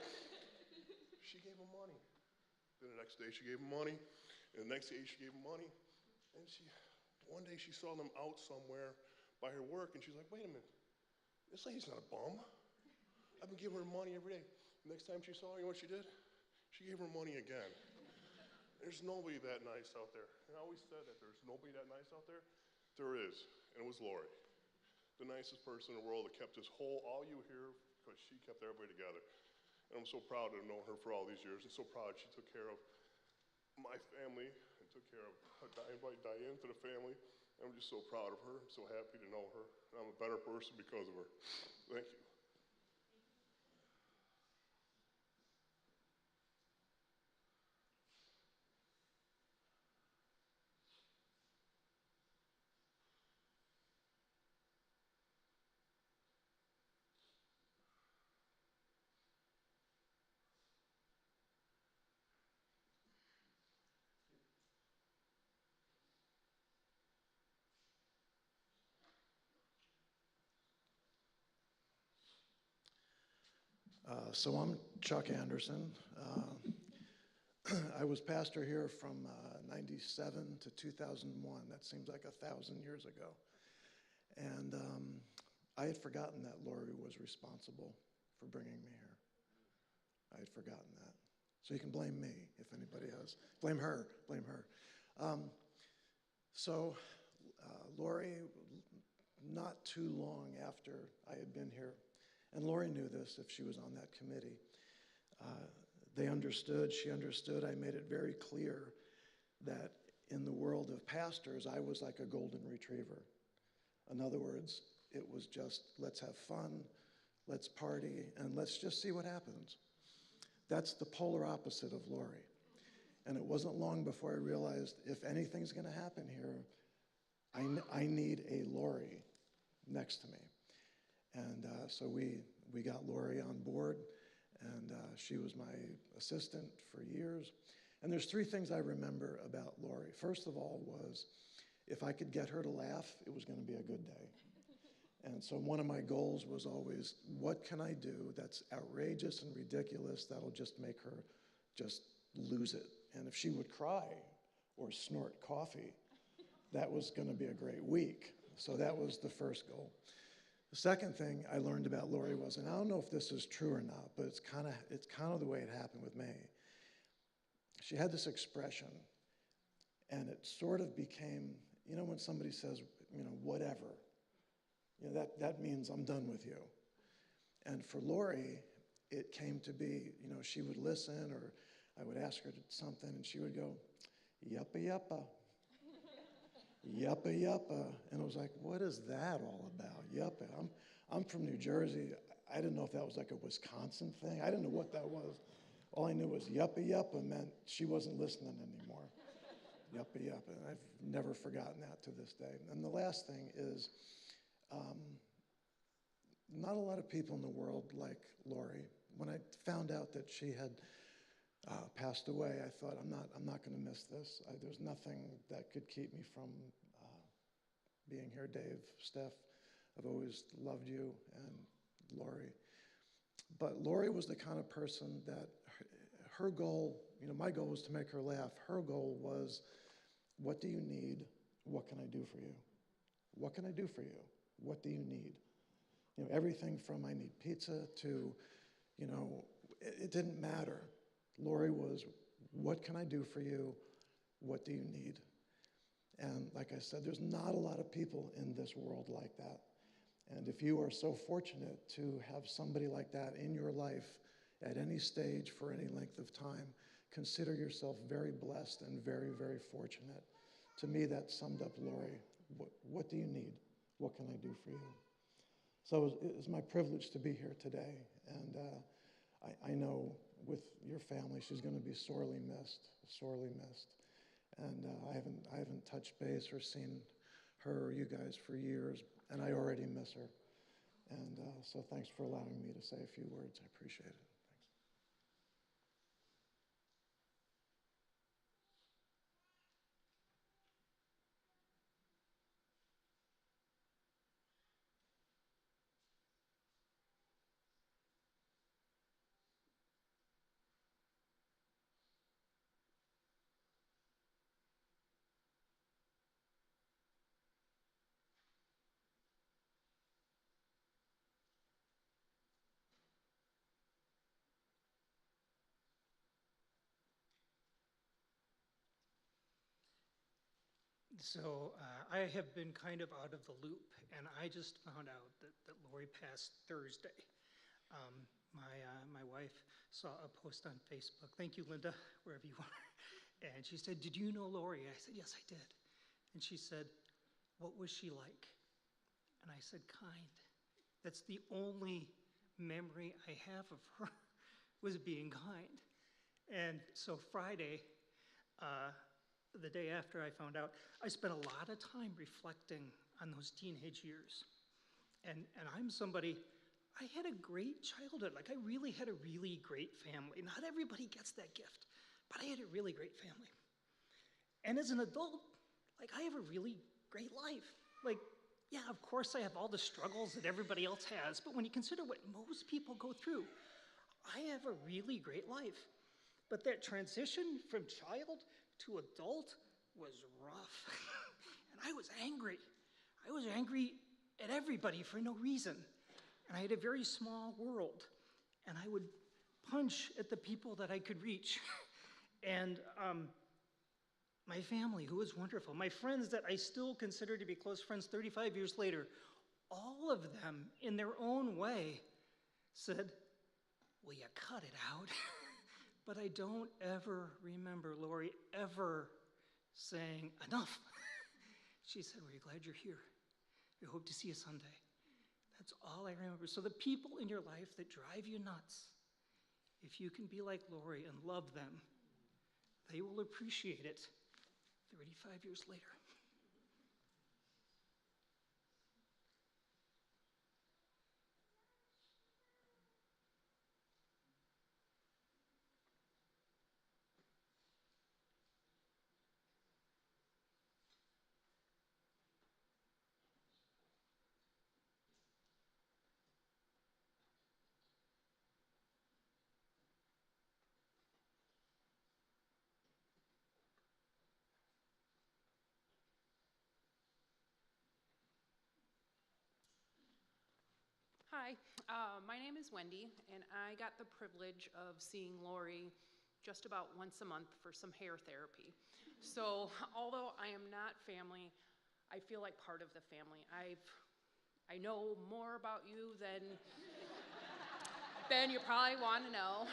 She gave him money. Then the next day she gave him money, and the next day she gave him money. And one day she saw them out somewhere by her work, and she's like, wait a minute, this lady's not a bum. I've been giving her money every day. The next time she saw her, you know what she did? She gave her money again. There's nobody that nice out there. And I always said that there's nobody that nice out there. There is, and it was Lauri. The nicest person in the world that kept all you here, because she kept everybody together. And I'm so proud to have known her for all these years, and so proud she took care of my family and took care of Diane to the family. I'm just so proud of her. I'm so happy to know her. I'm a better person because of her. Thank you. So I'm Chuck Anderson. I was pastor here from 97 to 2001. That seems like 1,000 years ago. And I had forgotten that Lauri was responsible for bringing me here. I had forgotten that. So you can blame me if anybody has. Blame her. Lauri, not too long after I had been here, and Lauri knew this if she was on that committee. They understood, she understood. I made it very clear that in the world of pastors, I was like a golden retriever. In other words, it was just, let's have fun, let's party, and let's just see what happens. That's the polar opposite of Lauri. And it wasn't long before I realized if anything's going to happen here, I need a Lauri next to me. And so we got Lauri on board, and she was my assistant for years. And there's three things I remember about Lauri. First of all was, if I could get her to laugh, it was going to be a good day. And so one of my goals was always, what can I do that's outrageous and ridiculous that'll just make her just lose it? And if she would cry or snort coffee, that was going to be a great week. So that was the first goal. The second thing I learned about Lauri was, and I don't know if this is true or not, but it's kind of the way it happened with me. She had this expression, and it sort of became, you know, when somebody says, you know, whatever, you know, that means I'm done with you. And for Lauri, it came to be, you know, she would listen, or I would ask her something, and she would go, yuppa yuppa. Yuppa yuppa. And I was like, what is that all about? Yuppa. I'm from New Jersey. I didn't know if that was like a Wisconsin thing. I didn't know what that was. All I knew was yuppa yuppa meant she wasn't listening anymore. Yuppa yuppa. And I've never forgotten that to this day. And the last thing is, not a lot of people in the world like Lauri. When I found out that she had passed away, I thought, I'm not going to miss this. There's nothing that could keep me from being here. Dave, Steph, I've always loved you, and Lauri. But Lauri was the kind of person that her goal, you know, my goal was to make her laugh. Her goal was, what do you need? What can I do for you? What can I do for you? What do you need? You know, everything from I need pizza to, you know, it didn't matter. Lauri was, what can I do for you? What do you need? And like I said, there's not a lot of people in this world like that. And if you are so fortunate to have somebody like that in your life at any stage for any length of time, consider yourself very blessed and very, very fortunate. To me, that summed up Lauri. What do you need? What can I do for you? So it's my privilege to be here today. And I know with your family, she's going to be sorely missed, sorely missed. And I haven't touched base or seen her or you guys for years, and I already miss her. And so thanks for allowing me to say a few words. I appreciate it. So I have been kind of out of the loop, and I just found out that Lauri passed Thursday. My wife saw a post on Facebook. Thank you, Linda, wherever you are. And she said, did you know Lauri? I said, yes, I did. And she said, what was she like? And I said, kind. That's the only memory I have of her, was being kind. And so Friday, the day after I found out, I spent a lot of time reflecting on those teenage years. And I'm somebody, I had a great childhood. Like, I really had a really great family. Not everybody gets that gift, but I had a really great family. And as an adult, like, I have a really great life. Like, yeah, of course I have all the struggles that everybody else has, but when you consider what most people go through, I have a really great life. But that transition from child to adult was rough. And I was angry. I was angry at everybody for no reason. And I had a very small world. And I would punch at the people that I could reach. And my family, who was wonderful, my friends that I still consider to be close friends 35 years later, all of them, in their own way, said, will you cut it out? But I don't ever remember Lauri ever saying, enough. She said, we're glad you're here. We hope to see you Sunday. That's all I remember. So the people in your life that drive you nuts, if you can be like Lauri and love them, they will appreciate it 35 years later. Hi, my name is Wendy, and I got the privilege of seeing Lauri just about once a month for some hair therapy. So although I am not family, I feel like part of the family. I know more about you than you probably want to know.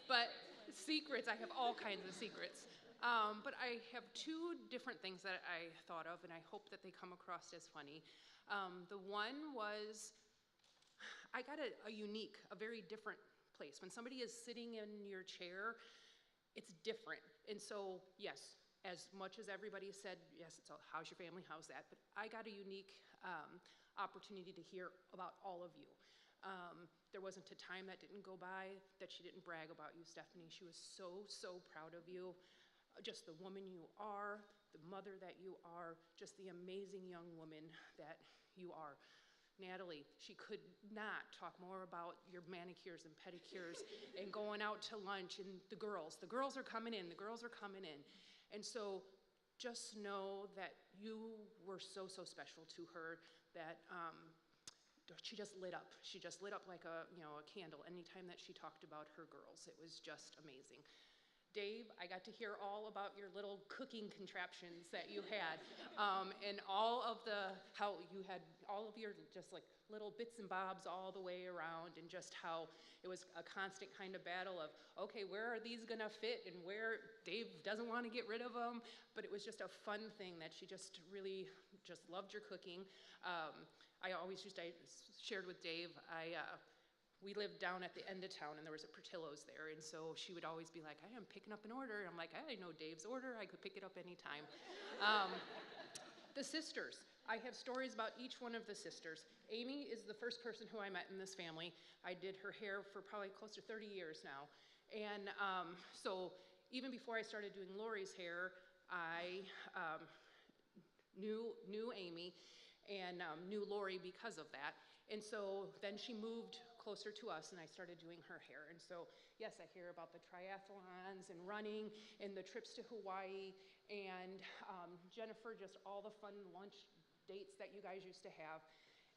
But secrets, I have all kinds of secrets. But I have two different things that I thought of, and I hope that they come across as funny. The one was, I got a very different place. When somebody is sitting in your chair, it's different. And so, yes, as much as everybody said, yes, it's all, how's your family, how's that? But I got a unique opportunity to hear about all of you. There wasn't a time that didn't go by that she didn't brag about you, Stephanie. She was so, so proud of you. Just the woman you are, the mother that you are, just the amazing young woman that you are. Natalie, she could not talk more about your manicures and pedicures and going out to lunch, and the girls are coming in, And so just know that you were so, so special to her, that she just lit up. She just lit up like a candle anytime that she talked about her girls. It was just amazing. Dave, I got to hear all about your little cooking contraptions that you had, and how you had all of your just like little bits and bobs all the way around, and just how it was a constant kind of battle of, okay, where are these gonna fit, and where Dave doesn't want to get rid of them, but it was just a fun thing that she just really just loved your cooking. I shared with Dave, we lived down at the end of town, and there was a Portillo's there, and so she would always be like, I am picking up an order. I'm like, I know Dave's order. I could pick it up anytime. The sisters. I have stories about each one of the sisters. Amy is the first person who I met in this family. I did her hair for probably close to 30 years now. And so even before I started doing Lauri's hair, I knew Amy and knew Lauri because of that. And so then she moved closer to us, and I started doing her hair. And so, yes, I hear about the triathlons and running and the trips to Hawaii, and Jennifer, just all the fun lunch dates that you guys used to have.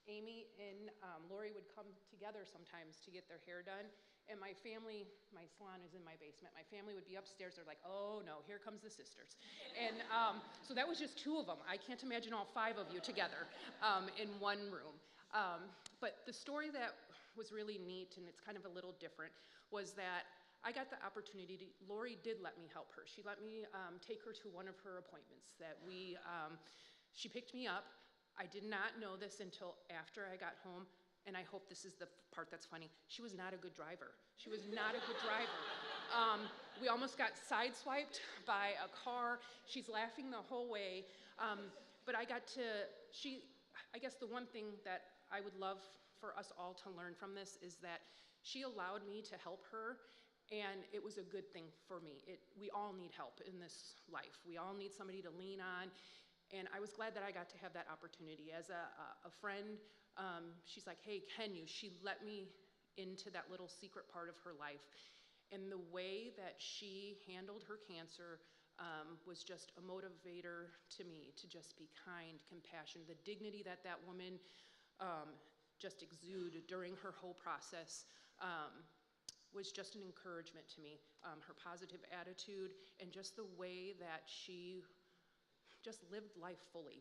Amy and Lauri would come together sometimes to get their hair done, and my family, my salon is in my basement. My family would be upstairs. They're like, oh no, here comes the sisters. And so that was just two of them. I can't imagine all five of you together in one room. But the story that was really neat, and it's kind of a little different, was that I got the opportunity Lauri did let me help her. She let me take her to one of her appointments she picked me up. I did not know this until after I got home, and I hope this is the part that's funny. She was not a good driver. She was not a good driver. We almost got sideswiped by a car. She's laughing the whole way. But I guess the one thing that I would love for us all to learn from this is that she allowed me to help her, and it was a good thing for me. We all need help in this life. We all need somebody to lean on, and I was glad that I got to have that opportunity. As a friend, she's like, hey, can you? She let me into that little secret part of her life, and the way that she handled her cancer was just a motivator to me to just be kind, compassionate. The dignity that woman just exuded during her whole process was just an encouragement to me. Her positive attitude and just the way that she just lived life fully.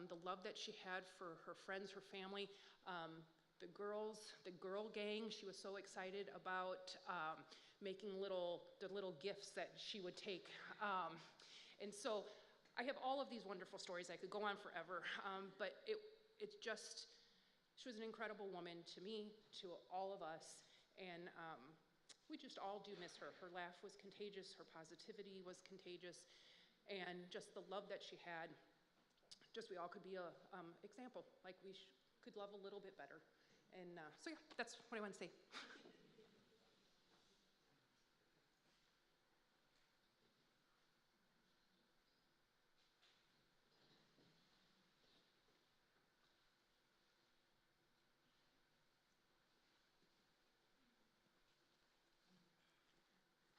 The love that she had for her friends, her family, the girl gang. She was so excited about making the little gifts that she would take. And so I have all of these wonderful stories. I could go on forever, but she was an incredible woman to me, to all of us, and we we just all do miss her. Her laugh was contagious, her positivity was contagious, and just the love that she had, just we all could be a example, like we could love a little bit better. And so yeah, that's what I want to say.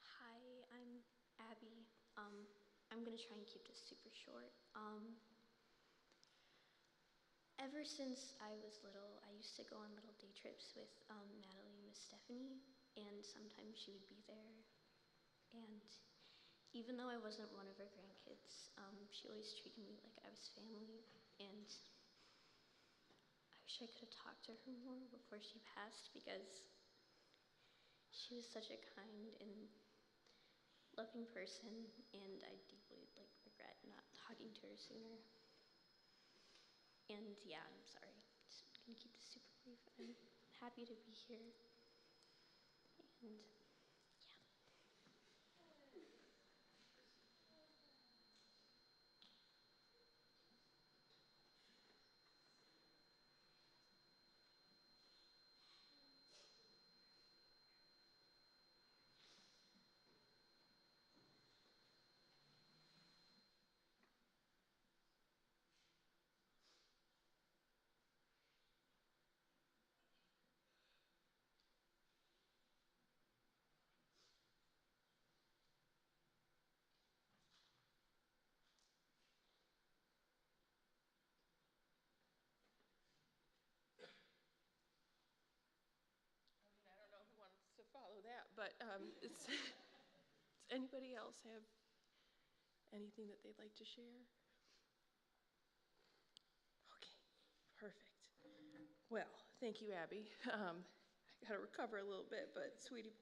Hi, I'm Abby. I'm gonna try and keep this super short. Ever since I was little, I used to go on little day trips with Natalie and Miss Stephanie, and sometimes she would be there. And even though I wasn't one of her grandkids, she always treated me like I was family, and I wish I could have talked to her more before she passed, because she was such a kind and loving person, and I deeply regret not talking to her sooner. And yeah, I'm sorry. Just gonna keep this super brief. I'm happy to be here. And I don't know who wants to follow that, but does anybody else have anything that they'd like to share? Okay, perfect. Well, thank you, Abby. I gotta recover a little bit, but sweetie,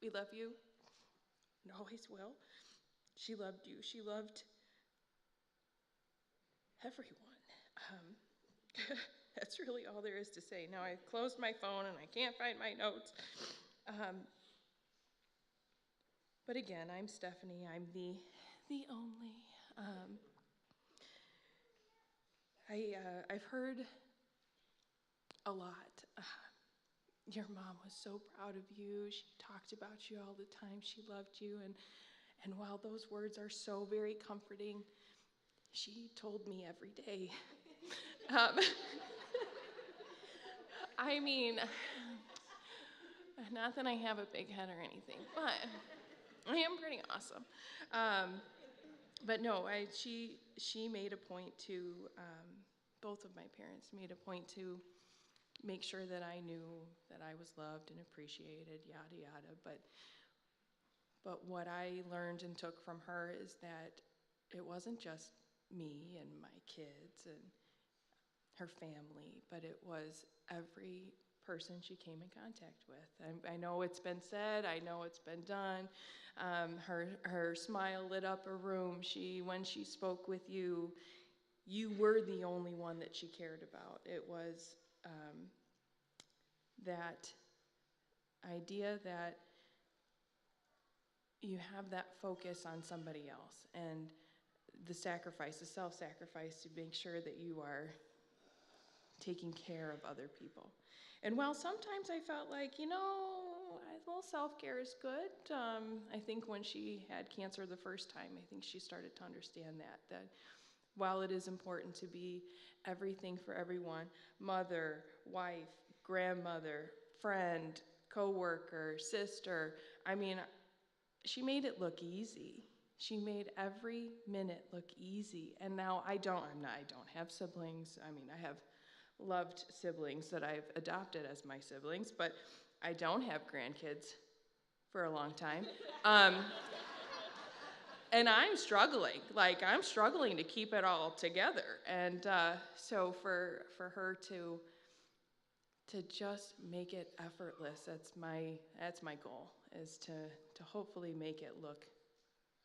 we love you and always will. She loved you. She loved everyone. That's really all there is to say. Now I closed my phone and I can't find my notes. But again, I'm Stephanie. I'm the only. I've heard a lot. Your mom was so proud of you. She talked about you all the time. She loved you. And while those words are so very comforting, she told me every day. I mean, not that I have a big head or anything, but I am pretty awesome. But no, she made a point to, both of my parents made a point to make sure that I knew that I was loved and appreciated, yada, yada. But what I learned and took from her is that it wasn't just me and my kids and her family, but it was every person she came in contact with. I know it's been said, I know it's been done. Her smile lit up a room. When she spoke with you, you were the only one that she cared about. It was that idea that you have that focus on somebody else and the sacrifice, the self-sacrifice to make sure that you are taking care of other people. And while sometimes I felt like, a little self-care is good, I think when she had cancer the first time, I think she started to understand that while it is important to be everything for everyone, mother, wife, grandmother, friend, coworker, sister, she made it look easy. She made every minute look easy. And now I don't have siblings. I have loved siblings that I've adopted as my siblings, but I don't have grandkids for a long time. And I'm struggling. I'm struggling to keep it all together. And so for her to just make it effortless, that's my goal, is to hopefully make it look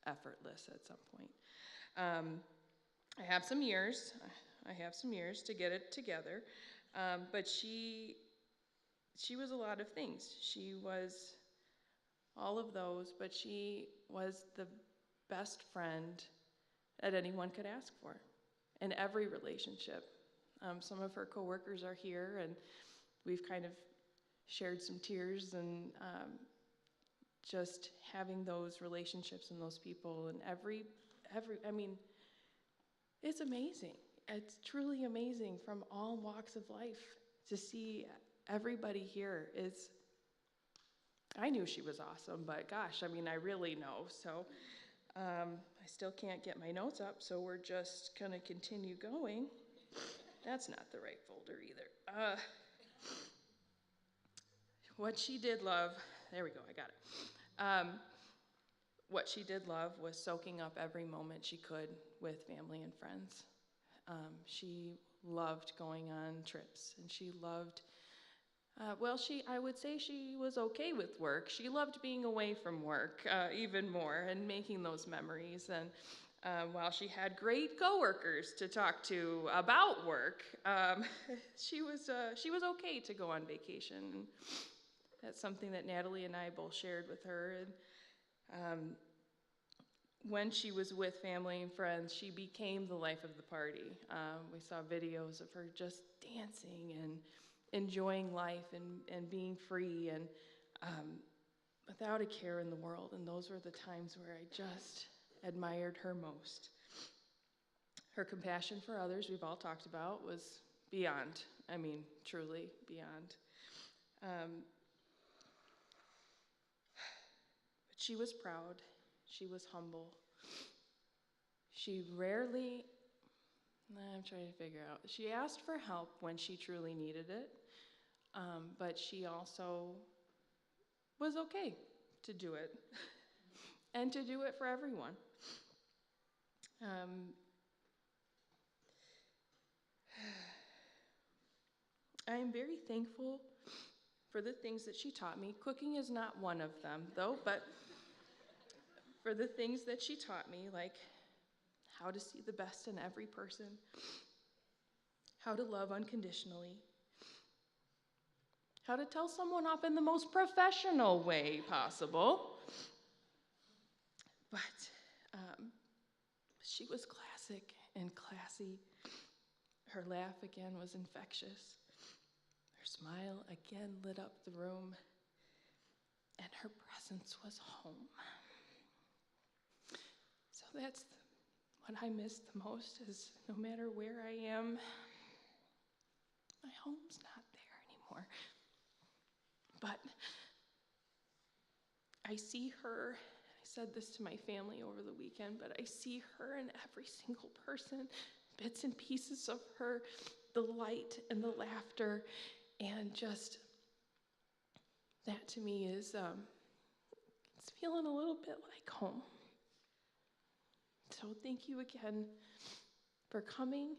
effortless at some point. I have some years to get it together, but she was a lot of things. She was all of those, but she was the best friend that anyone could ask for in every relationship. Some of her coworkers are here, and we've kind of shared some tears, and just having those relationships and those people, and I mean, it's amazing. It's truly amazing from all walks of life to see everybody here. I knew she was awesome, but gosh, I mean, I really know. So I still can't get my notes up, so we're just gonna continue going. That's not the right folder either. What she did love, there we go, I got it. What she did love was soaking up every moment she could with family and friends. She loved going on trips, and she loved, I would say she was okay with work. She loved being away from work even more and making those memories. And while she had great coworkers to talk to about work, she was okay to go on vacation. That's something that Natalie and I both shared with her. And when she was with family and friends, she became the life of the party. We saw videos of her just dancing and enjoying life and being free and without a care in the world. And those were the times where I just admired her most. Her compassion for others, we've all talked about, was beyond. I mean, truly beyond. But she was proud. She was humble. She rarely, I'm trying to figure out, she asked for help when she truly needed it, but she also was okay to do it, and to do it for everyone. I am very thankful for the things that she taught me. Cooking is not one of them, though, but for the things that she taught me, like how to see the best in every person, how to love unconditionally, how to tell someone off in the most professional way possible. But she was classic and classy. Her laugh again was infectious. Her smile again lit up the room, and her presence was home. So that's what I miss the most, is no matter where I am, my home's not there anymore. But I see her, I said this to my family over the weekend, but I see her in every single person, bits and pieces of her, the light and the laughter, and just that to me is, it's feeling a little bit like home. So thank you again for coming.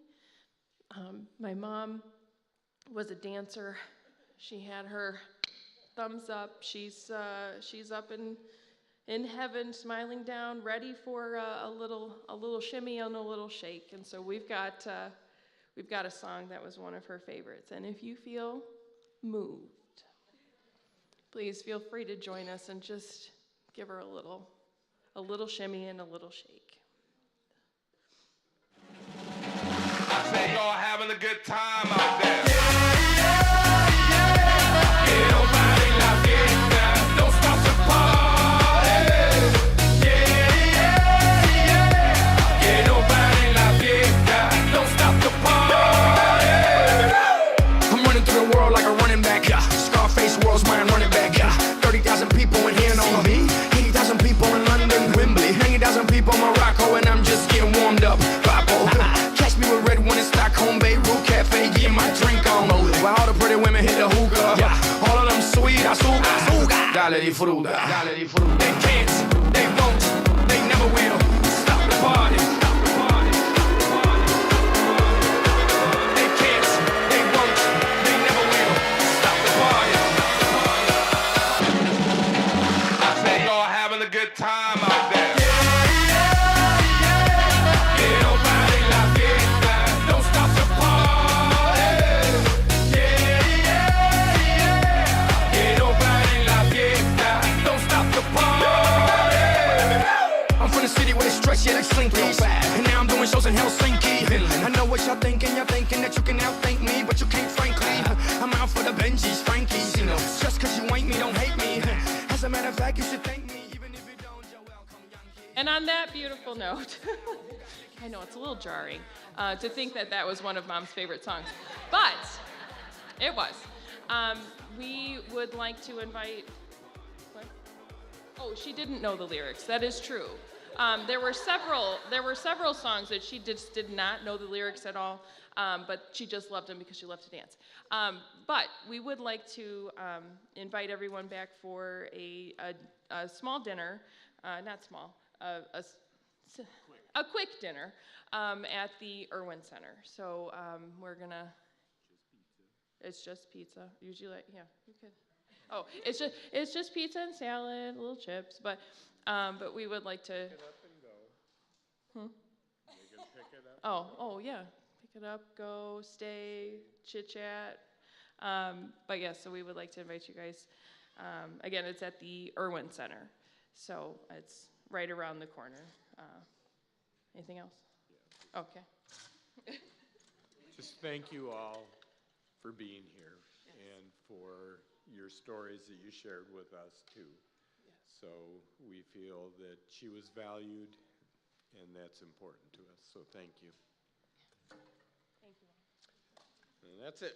My mom was a dancer. She had her thumbs up. She's up in heaven, smiling down, ready for a little shimmy and a little shake. And so we've got a song that was one of her favorites. And if you feel moved, please feel free to join us and just give her a little shimmy and a little shake. I say y'all having a good time out there. Que no pare la fiesta, don't stop the party. Que no pare la fiesta, don't stop the party. I'm running through the world like a running back. Scarface world's mine, running back. 30,000 people in here know me. 80,000 people in London, Wembley. 90,000 people in Morocco, and I'm just getting warmed up. Catch me with red one in Stockholm, Beirut Cafe, getting my drink on. While all the pretty women hit the hookah, all of them sweet, azúcar. Dale disfruta, dale disfruta. They can't, they won't, they never will stop the party. They can't, they won't, they never will stop the party. I say y'all having a good time out there. The party. in Helsinki. I know what y'all thinking that you can outthink me, but you can't, frankly. I'm out for the Benjis, Frankies, you know. Just cause you ain't me, don't hate me. As a matter of fact, you should thank me, even if you don't, you're welcome, young kid. And on that beautiful note, I know it's a little jarring to think that that was one of Mom's favorite songs, but it was. We would like to invite, what? Oh, she didn't know the lyrics. That is true. There were several songs that she just did not know the lyrics at all, but she just loved them because she loved to dance. But we would like to invite everyone back for a small dinner, not small, a quick dinner at the Irwin Center. So we're gonna. It's just pizza. Usually, yeah, you could. Oh, it's just pizza and salad, little chips, but we would like to. Pick it up and go. They can pick it up. Oh yeah, pick it up, go, stay, chit chat. But yes, so we would like to invite you guys. Again, it's at the Irwin Center, so it's right around the corner. Anything else? Yeah. Okay. Just thank you all for being here and for your stories that you shared with us too. Yes. So we feel that she was valued, and that's important to us. So thank you. Thank you. And that's it.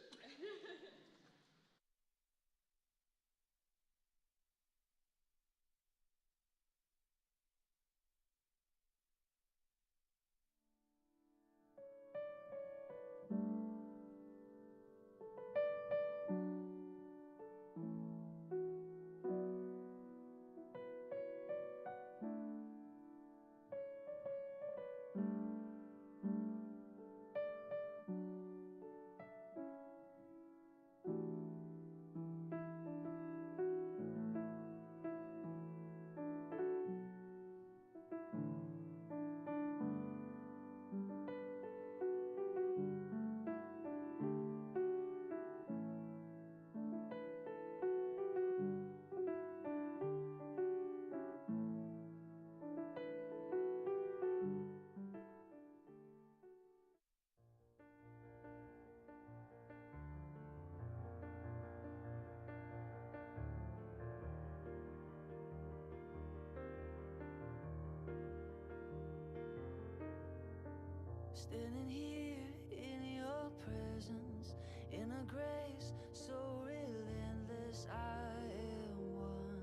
Standing here in your presence, in a grace so relentless, I am one.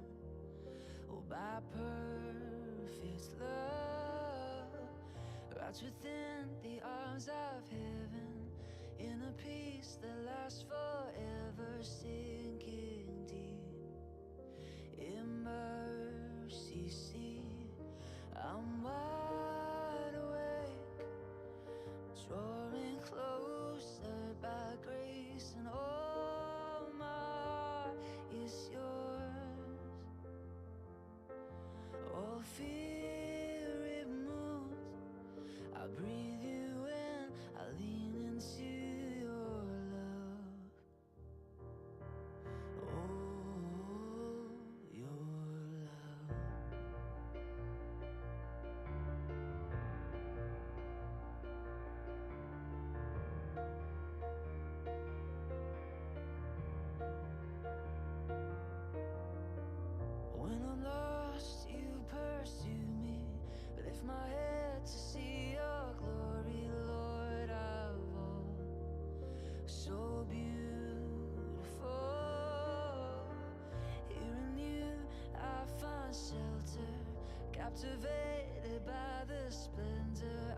Oh, by perfect love, wrapped within the arms of heaven, in a peace that lasts forever, sinking deep in mercy. See, I'm wide awake, drawing closer by grace, and all my heart is yours. All fear removed, I breathe you in, I lean into your love. Oh, your love. When I'm lost, you pursue me. Lift my head to see your glory, Lord of all. So beautiful. Here in you, I find shelter, captivated by the splendor.